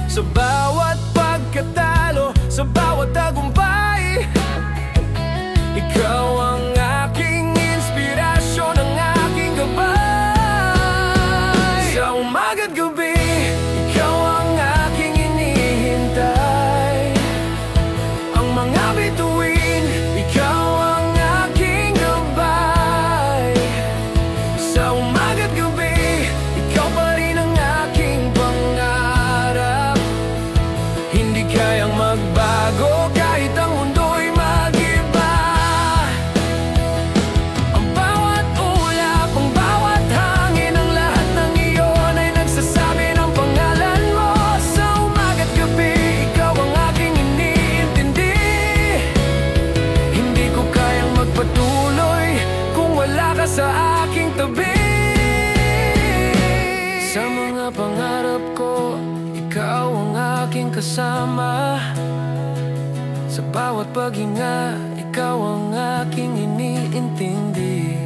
Speaker 1: Sa bawat pagkatalo, sa bawat tagumpay, ikaw ang aking inspirasyon, ang aking gabay. Sa umaga't gabi, ikaw ang aking inihintay. Ang mga bituin, ikaw ang aking gabay. Sa umaga't gabi, ikaw pa rin ang aking pangarap. Hindi kayang magbago kahit ang mundo'y mag-iba. Ang bawat ulap, ang bawat hangin, ang lahat ng iyon ay nagsasabi ng pangalan mo. Sa umaga't gabi, ikaw ang aking iniintindi. Hindi ko kayang magpatuloy kung wala ka sa aking tabi. Sa mga pangarap ko, ikaw ang aking kasama. Sa bawat paghinga, ikaw ang aking iniintindi.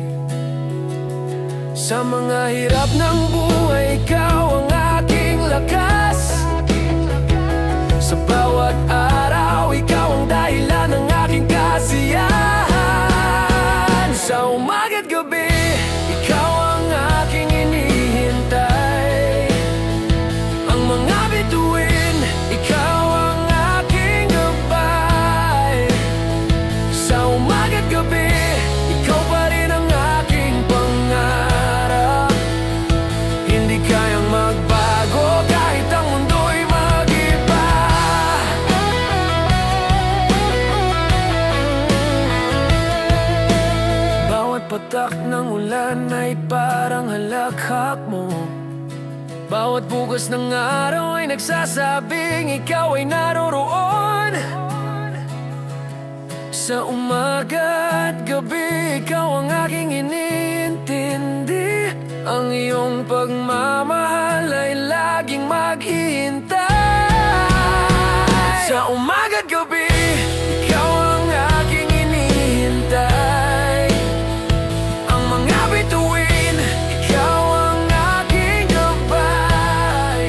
Speaker 1: Sa mga hirap ng buhay, ikaw ang aking lakas. Sa bawat araw, ikaw ang dahilan ng aking kasiyahan. Sa umaga't gabi, ikaw ang aking inihintay. Ang mga bituin, ikaw ang aking gabay. Sa umaga't gabi, ikaw pa rin ang aking pangarap. Hindi kayang magbago kahit ang mundo'y mag-iba. Bawat patak ng ulan ay parang halakhak mo. Bawat bukas ng araw ay nagsasabing ikaw ay naroroon. Sa umaga at gabi, ikaw ang aking iniintindi. Ang iyong pagmamahal ay laging maghihintay. Sa umaga at gabi, ikaw ang aking inihintay. Ang mga bituin, ikaw ang aking gabay.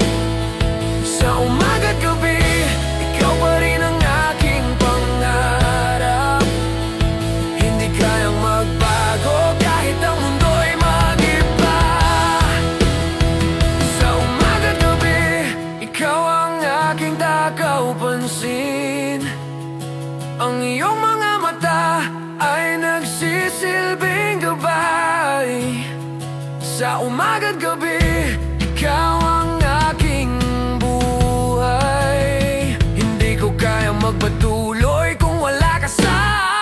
Speaker 1: Sa umaga at gabi, ikaw pa rin ang aking pangarap. Hindi kayang magbago kahit ang mundo'y mag-iba. Sa umaga at gabi, ikaw ang aking takaw pansin. Ang iyong mga mata ay nagsisilbing gabay. Sa umaga't gabi, ikaw ang aking buhay. Hindi ko kayang magpatuloy kung wala ka sa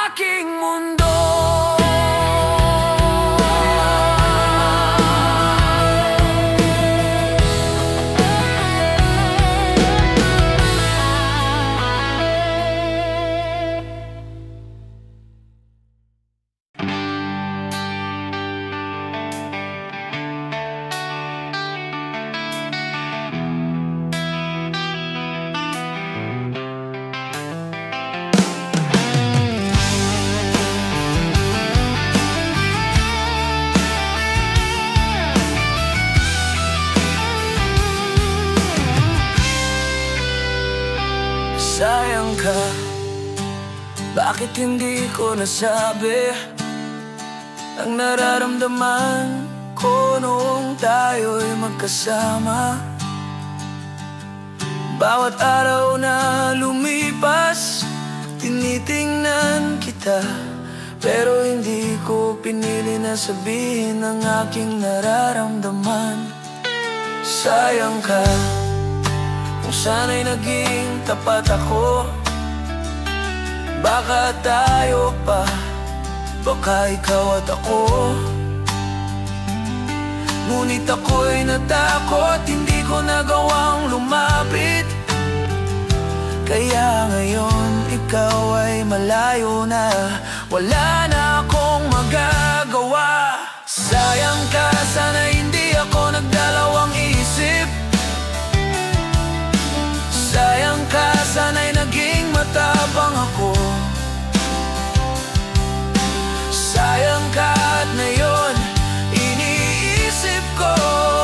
Speaker 1: aking mundo. Sayang ka, bakit hindi ko nasabi ang nararamdaman ko noong tayo'y magkasama? Bawat araw na lumipas, tinitingnan kita, pero hindi ko pinili na sabihin ang aking nararamdaman. Sayang ka, kung sana'y naging tapat ako, baka tayo pa, baka ikaw at ako. Ngunit ako'y natakot, hindi ko nagawang lumapit. Kaya ngayon ikaw ay malayo na, wala na akong magagawa. Sayang ka, sana hindi ako nagdalawang isip. Sayang ka, sana'y naging matapang ako. Sayang ka at ngayon iniisip ko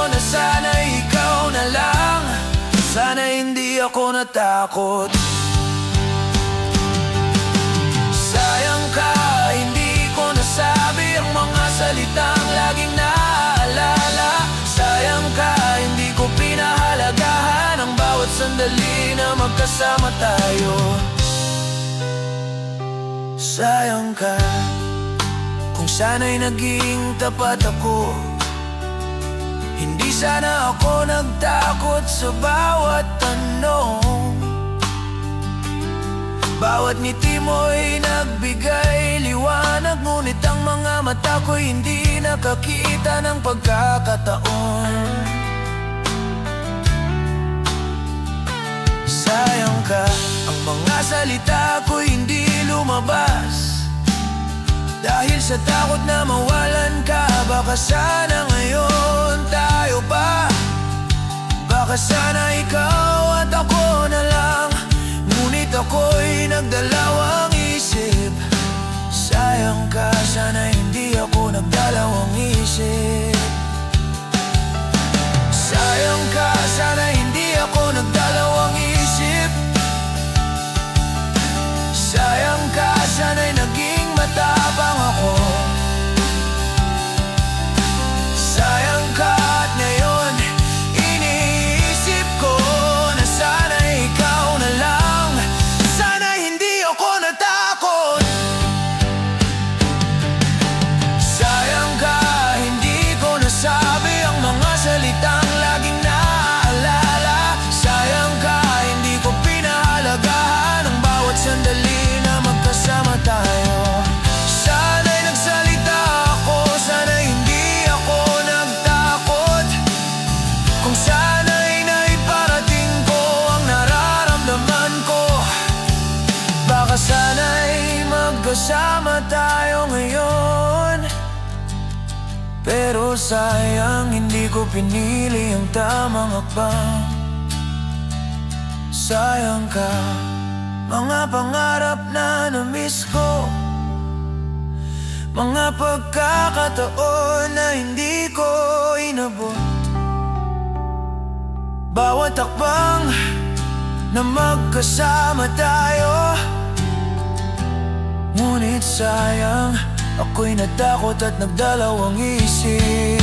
Speaker 1: na sana'y ikaw na lang. Sana hindi ako natakot. Sayang ka, hindi ko nasabi ang mga salitang laging naaalala. Sayang ka, hindi ko pinahalagahan ang bawat sandali na magkasama tayo. Sayang ka, kung sana'y naging tapat ako, hindi sana ako nagtakot sa bawat tanong. Bawat ngiti mo'y nagbigay liwanag, ngunit ang mga mata ko'y hindi nakakita ng pagkakataon. Sayang ka, ang mga salita ko'y hindi lumabas dahil sa takot na mawalan ka. Baka sana ngayon tayo pa, baka sana ikaw at ako na lang. Ngunit ako'y nagdalawang isip. Sayang ka, sana hindi ako nagdalawang isip. Sayang ka, sana hindi ako nagdalawang isip. Sayang ka, sana'y naging matapang ako. Sayang ka at ngayon iniisip ko na sana ikaw na lang. Sana hindi ako natakot. Sayang ka, hindi ko nasabi ang mga salitang laging naaalala. Sayang ka, hindi ko pinahalagahan ang bawat sandali na magkasama tayo. Sana'y nagsalita ako, sana hindi ako nagtakot. Kung sana'y naiparating ko ang nararamdaman ko, baka sana'y magkasama tayo ngayon. Pero sayang, hindi ko pinili ang tamang hakbang. Sayang ka, mga pangarap na na-miss ko, mga pagkakataon na hindi ko inabot. Bawat takbang na magkasama tayo, ngunit sayang, ako'y natakot at nagdalawang isip.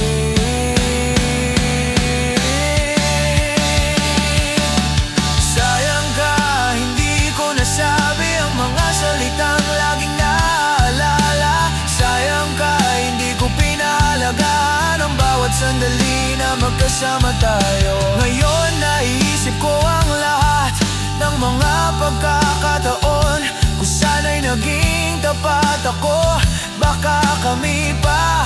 Speaker 1: Sayang ka, hindi ko nasabi ang mga salita magkasama tayo. Ngayon naiisip ko ang lahat ng mga pagkakataon kung sana'y naging tapat ako, baka kami pa.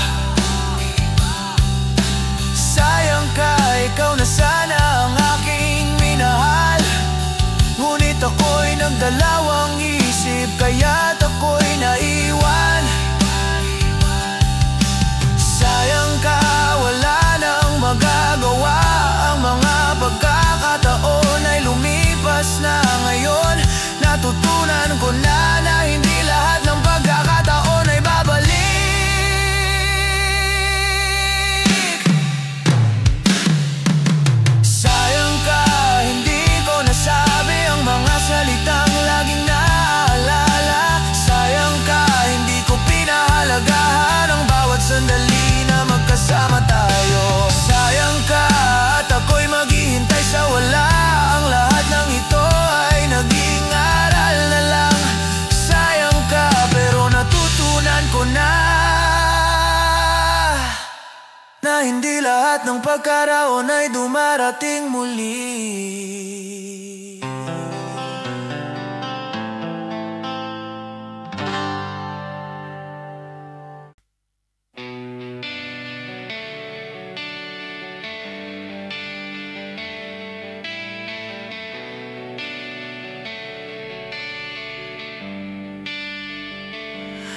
Speaker 1: Sayang ka, ikaw na sana ang aking minahal. Ngunit ako'y nagdalawang isip, kaya't ako'y naiwan. Sayang ka, wala nang magagawa. Ang mga pagkakataon ay lumipas na ngayon. Natutunan ko na hindi lahat ng pagkakataon ay babalik. Sayang ka, hindi ko nasabi ang mga salitang laging naaalala. Sayang ka, hindi ko pinahalagahan ang bawat sandali na magkasama tayo. Sayang ka, at ako'y maghihintay sa wala. Ang lahat ng ito ay naging aral na lang. Sayang ka, pero natutunan ko na hindi lahat ng pagkaraon ay dumarating muli.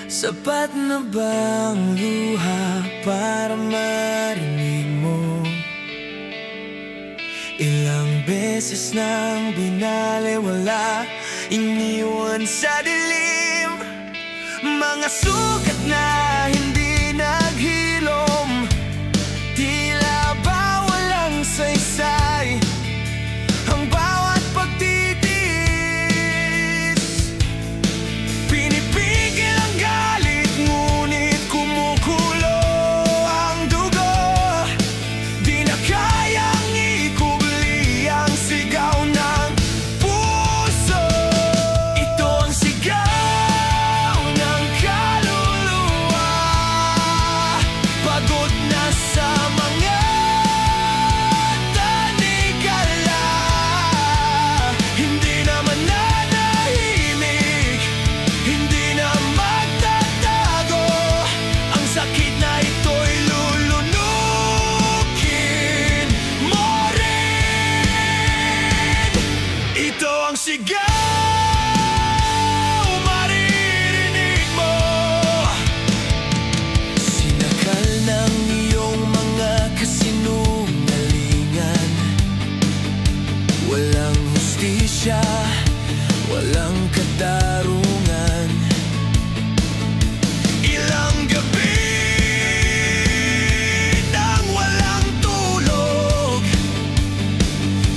Speaker 1: Sapat na bang luha para marinig mo? Ilang beses nang binaliwala, iniwan sa dilim. Mga sugat na hindi naghilom, tila ba walang saysay ang bawat pagtitis. Pinipigil ang galit, ngunit kumukulo ang dugo. Di na kayang ikubli ang sigaw ng puso. Ito ang sigaw ng kaluluwa. Pagod na sa mga tanikala. Hindi naman nanahimik, hindi na magtatago. Ang sakit na ito'y lulunukin mo rin. Ito ang sigaw, maririnig mo. Sinakal ng iyong mga kasinungalingan. Walang hustisya, walang katarungan. Ilang gabi nang walang tulog,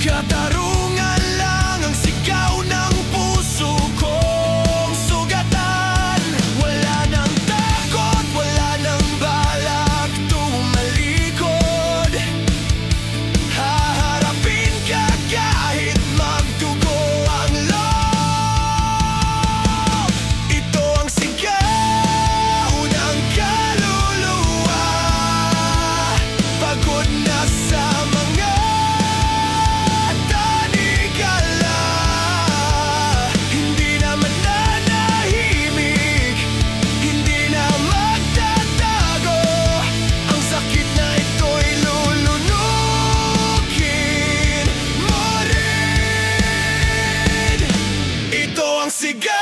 Speaker 1: katarungan lang ang sigaw ng puso kong sugatan. Wala nang takot, wala nang balak tumalikod. Haharapin ka kahit magdugo ang loob. Ito ang sigaw ng kaluluwa. Pagod na sa mga tanikala. Hindi naman nanahimik, hindi na magtatago. Ang sakit na ito'y lulunukin mo rin. Ito ang sigaw,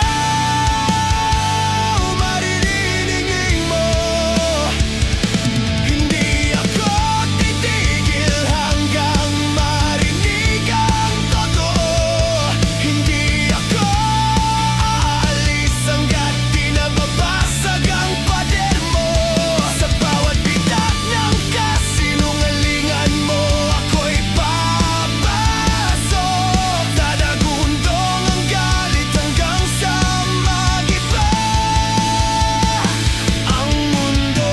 Speaker 1: maririnig mo. Hindi ako titigil hanggang marinig ang totoo. Hindi ako aalis hanggat di nababasag ang pader mo. Sa bawat bitak ng kasinungalingan mo, ako'y papasok. Dadagundong ang galit hanggang sa mag-iba ang mundo.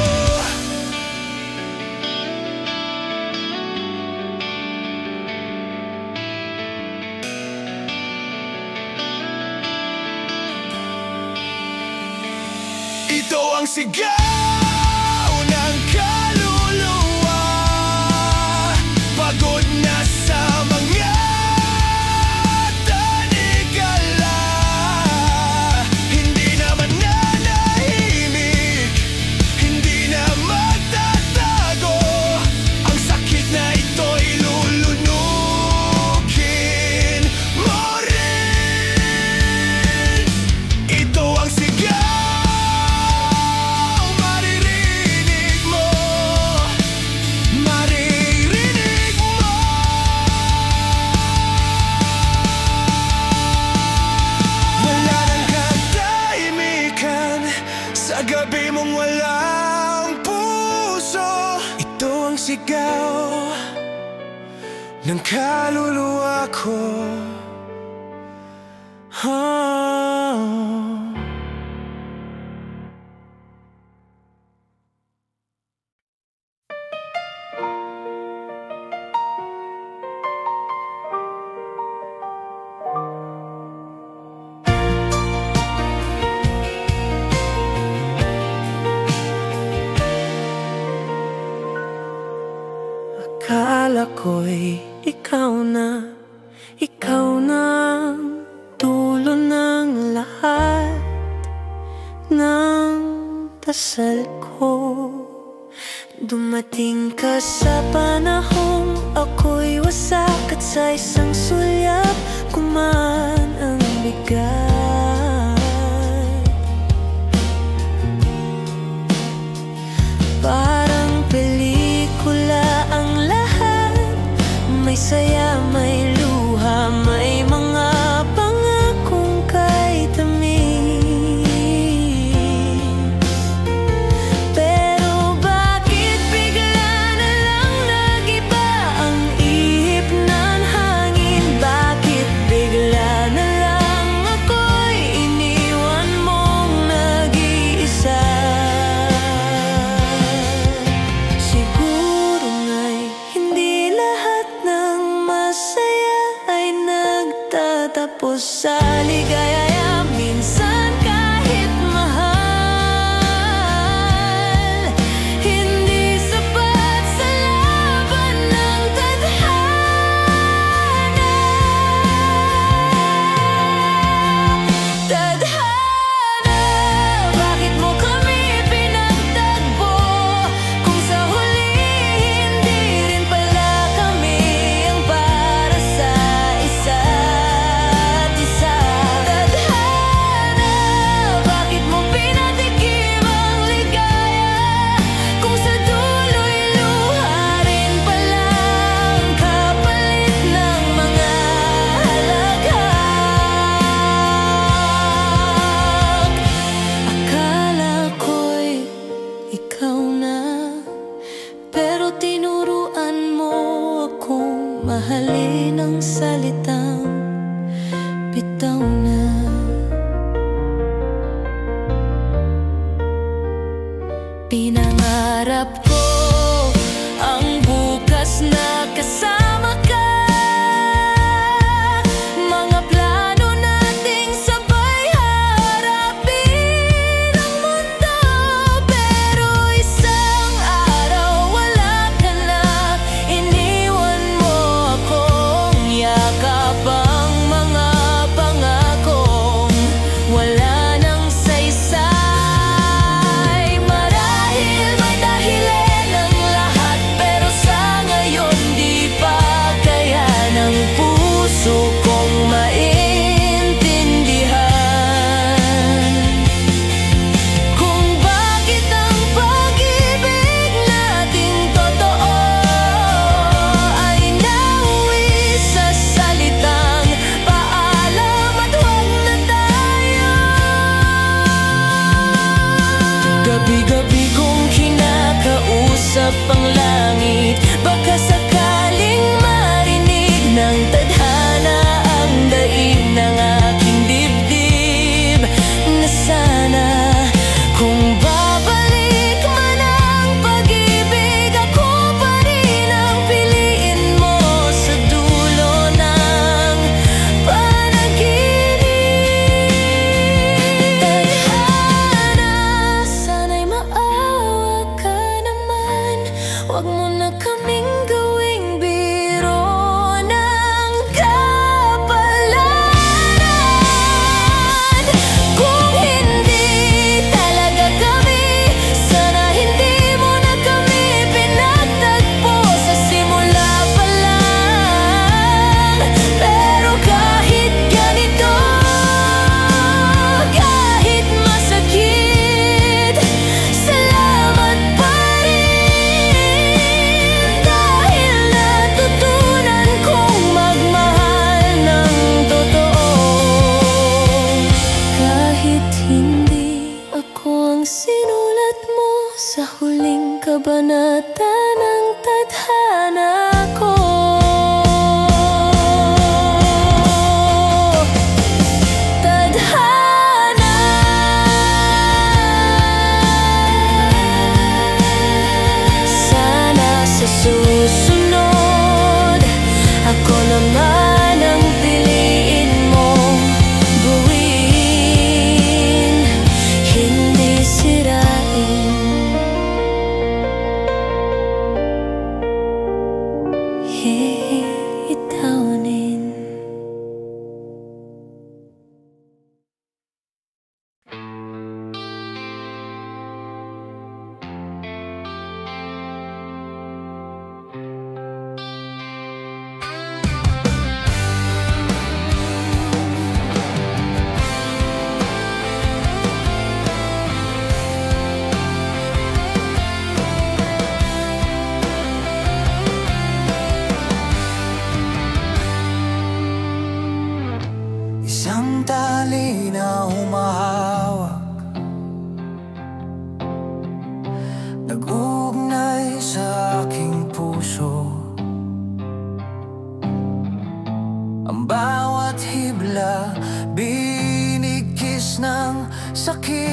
Speaker 1: Ito ang sigaw ng kaluluwa. sigaw ng kaluluwa ko. Akala ko'y ikaw na ang dulo ng lahat ng dasal ko. Dumating ka sa panahong ako'y wasak at sa isang sulyap kumaan ang bigat. Parang pelikula ang lahat, may saya, may luha, may mga pangakong kay tamis. Pero bakit bigla na lang nag-iba ang ihip ng hangin? Bakit bigla na lang ako'y iniwan mong nag-iisa? Siguro nga'y hindi lahat ng masaya ay nagtatapos sa ligaya. Minsan kahit mahal, hindi sapat sa laban ng tadhana. Tadhana, bakit mo kami pinagtagpo kung sa huli hindi rin pala kami ang para sa isa't isa? Tadhana, bakit mo pinatikim ang ligaya kung sa dulo'y luha rin pala ang kapalit ng mga halaghak? Akala ko'y ikaw na, pero tinuruan mo akong mahalin ang salitang bitaw na. Pinangarap ko ang bukas na kasama ka, mga plano nating sabay harapin ang mundo. Pero isang araw wala ka na, iniwan mo akong yakap ang mga pangakong wala nang saysay. Marahil may dahilan ang lahat, pero sa ngayon di pa kaya ng puso kong maintindihan kung bakit ang pag-ibig nating totoo ay nauwi sa salitang paalam at huwag na tayo. Gabi-gabi kong kinakausap ang langit, baka sakaling marinig ng tadhana ang daig ng aking dibdib, na sana kung babalik man ang pag-ibig, ako pa rin ang piliin mo sa dulo ng panaginip. Tadhana, sana'y maawa ka naman, huwag mo na kaming gawing biro ng kapalaran. Kung hindi talaga kami, sana hindi mo na kami pinagtagpo sa simula pa lang. Pero kahit ganito, kahit masakit, salamat pa rin, dahil natutunan kong magmahal ng totoo. Kahit hindi ako ang sinulat mo sa huling kabanata ng tadhana,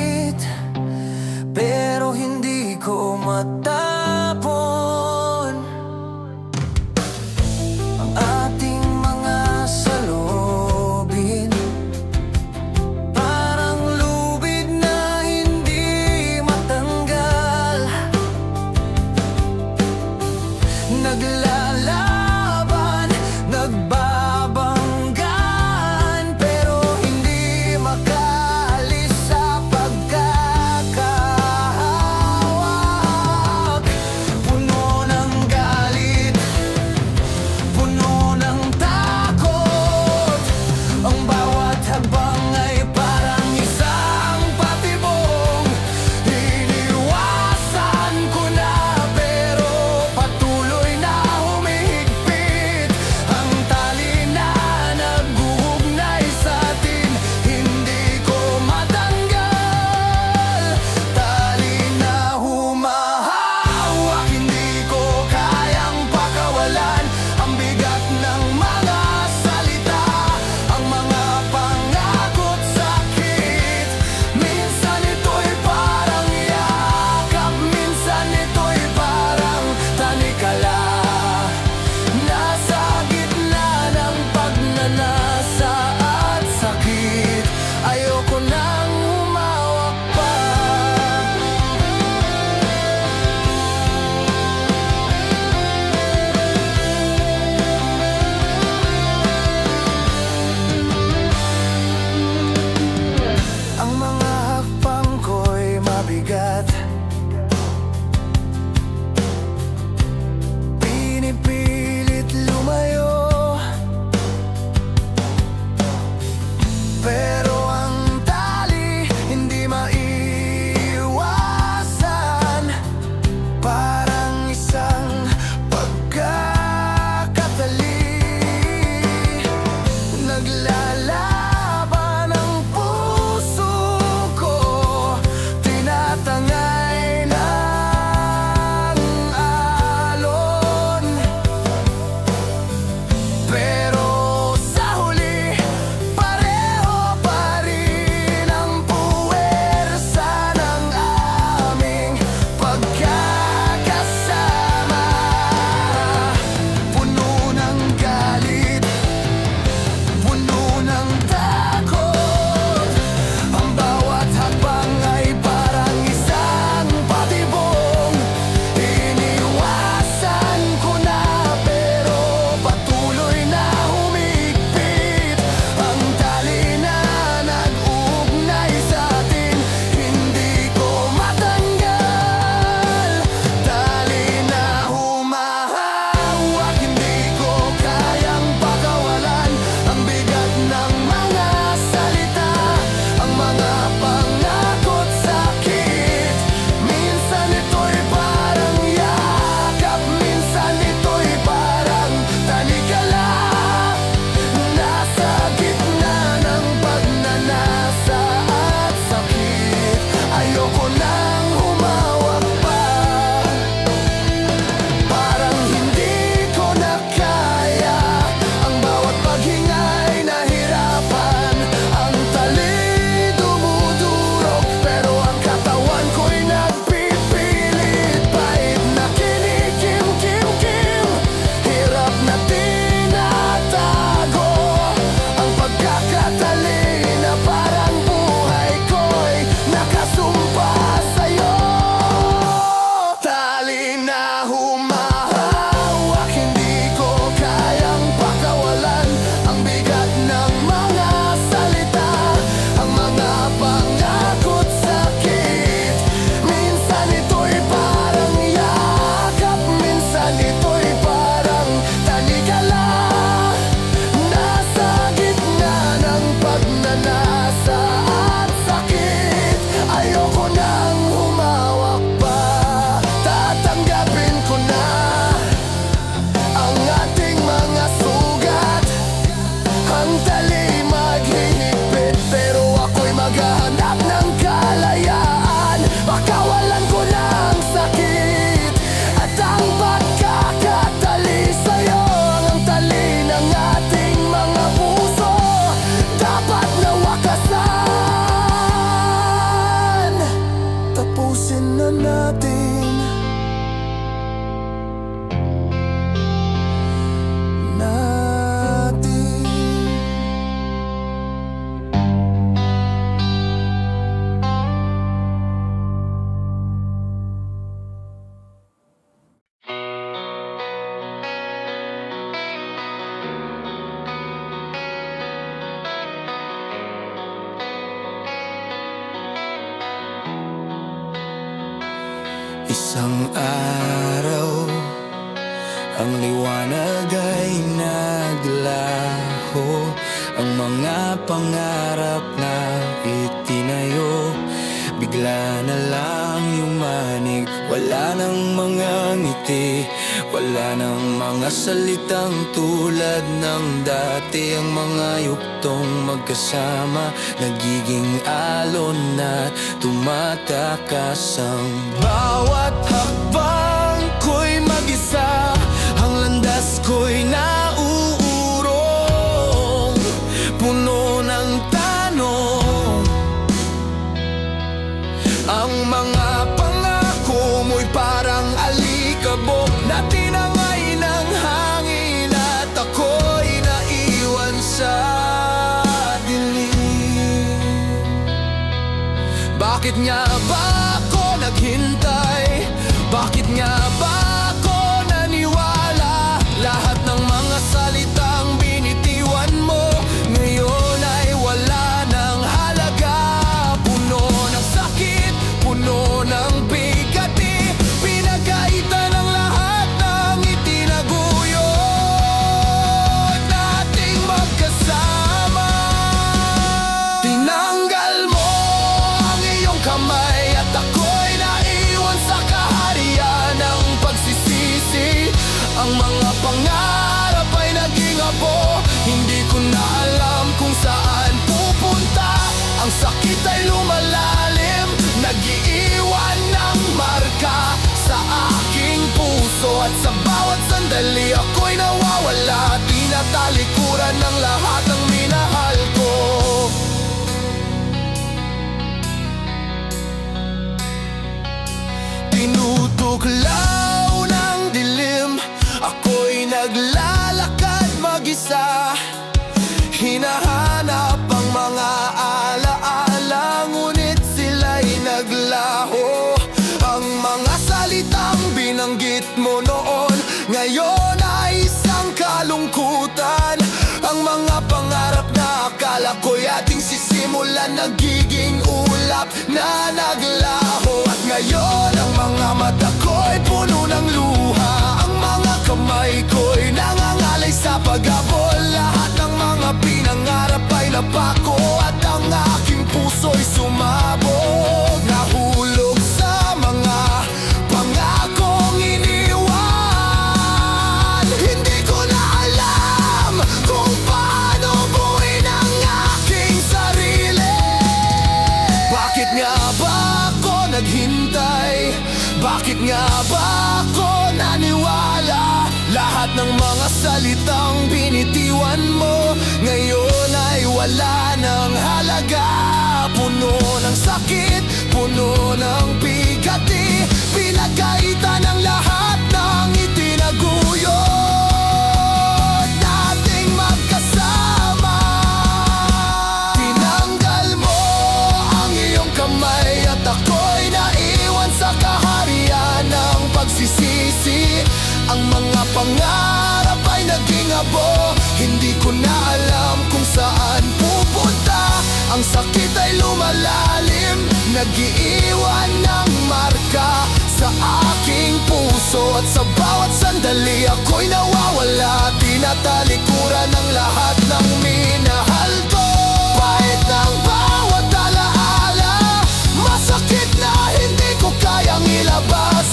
Speaker 1: galit, pero hindi ko matapon ang ating mga salubin. Parang lubid na hindi matanggal, naglalaban, nagbabanggan, pero hindi makalis sa pagkakahawak. Isang araw, ang liwanag ay naglaho. Ang mga pangarap na itinayo bigla na lang yumanig. Wala nang mga ngiti, wala nang mga salitang tulad ng dati. Ang mga yuktong magkasama nagiging alon na tumatakas. Ang bawat hakbang ko'y mag-isa, ang landas ko'y nauurong, puno ng tanong. Ang mga pangako mo'y parang alikabok na tinangay ng hangin, at ako'y naiwan sa dilim. Bakit nga ba ako naghintay? Bakit nga ba ako naniwala? Lahat ng mga salitang binitiwan mo ngayon ay wala ng halaga. Puno ng sakit, puno ng bigati, pinagkaitan ng lahat ng itinaguyod nating magkasama. Tinanggal mo ang iyong kamay at ako'y naiwan sa kaharian ng pagsisisi. Ang mga pangarap ay naging abo, hindi ko na alam kung saan pupunta. Ang sakit ay lumalalim, nag-iiwan ng marka sa aking puso, at sa bawat sandali ako'y nawawala. Tinatalikuran ng lahat ng minahal ko. Tinutuklaw ng dilim, ako'y naglalakad mag-isa. Hinahanap ang mga alaala, ngunit sila'y naglaho. Ang mga salitang binanggit mo noon ngayon ay isang kalungkutan. Ang mga pangarap na akala ko'y ating sisimulan nagiging ulap na naglaho. At ngayon ang mga mata ko'y puno ng luha, ang mga kamay ko'y nangangalay sa paghabol. Lahat ng mga pinangarap ay napako, at ang aking puso'y sumabog. Nahulog sa mga pangakong iniwan. Hindi ko na alam kung paano buuin ang aking sarili. Bakit nga ba ako naghintay? Bakit nga ba ako naniwala? Lahat ng mga salitang binitiwan mo ngayon ay wala ng halaga. Puno ng sakit, puno ng bigati, pinagkaitan ng lahat ng itinaguyod nating magkasama. Tinanggal mo ang iyong kamay at ako'y naiwan sa kaharian ng pagsisisi. Ang mga pangarap ay naging abo, hindi ko na alam kung saan pupunta. Ang sakit ay lumalalim, nag-iiwan ng marka sa aking puso, at sa bawat sandali ako'y nawawala. Tinatalikuran ng lahat ng minahal ko. Pahit ng bawat alaala, masakit na hindi ko kayang ilabas.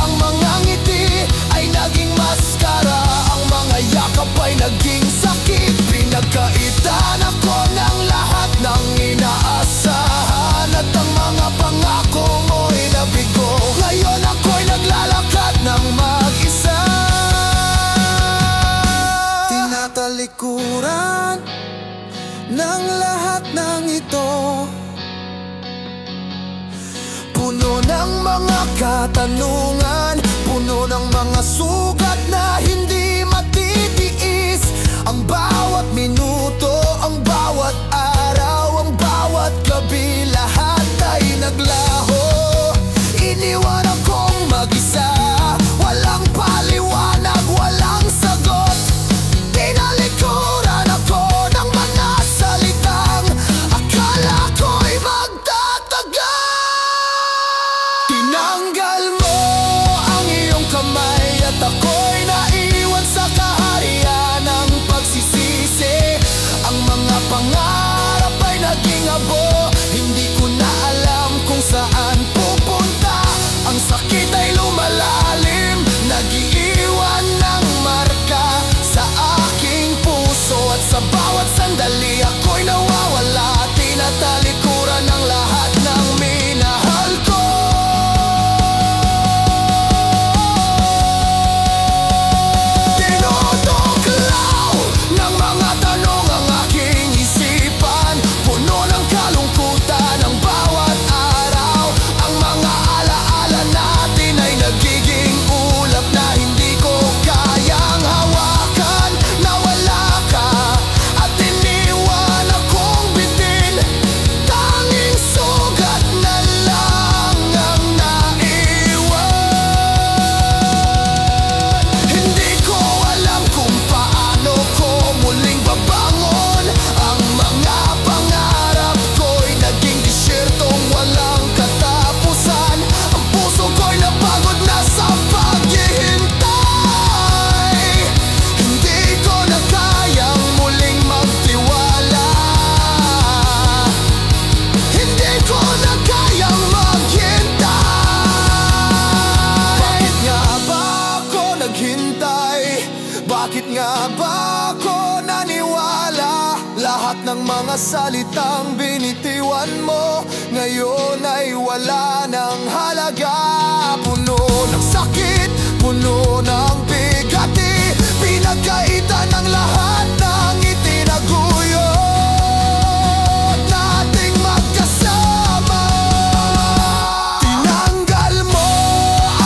Speaker 1: Ang mga ngiti ay naging maskara, ang mga yakap ay naging sakit. Pinagkaitan ako ng lahat ng inaasahan, at ang mga pangako mo'y nabigo. Ngayon ako'y naglalakad ng mag-isa. Tinatalikuran ng lahat ng ito, puno ng mga katanungan, puno ng mga sugat na hindi matitiis. Ang bawat minuto, ang bawat araw, ang bawat gabi, lahat ay naglaho. Iniwan akong mag-isa, walang paliwanag, walang sagot. Tinalikuran ako ng mga salitang akala ko'y magtatagal. Tinanggal mo mga salitang binitiwan mo ngayon ay wala ng halaga. Puno ng sakit, puno ng bigati, pinagkaitan ng lahat ng itinaguyod nating magkasama. Tinanggal mo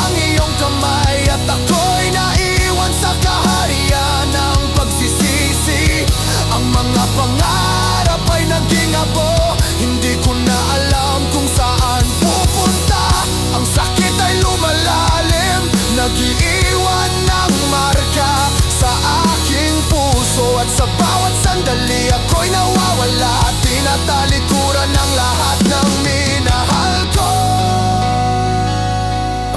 Speaker 1: ang iyong kamay at ako'y naiwan sa kaharian ng pagsisisi. Ang mga pangarap ay naging abo, hindi ko na alam kung saan pupunta. Ang sakit ay lumalalim, nag-iiwan ng marka sa aking puso. At sa bawat sandali ako'y nawawala, tinatalikuran ng lahat ng minahal ko.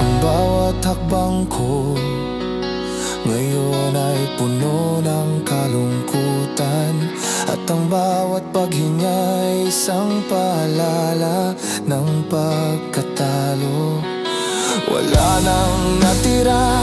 Speaker 1: Ang bawat hakbang ko ngayon ay puno ng kalungkutan, at ang bawat paghinga ay isang paalala ng pagkatalo. Wala nang natira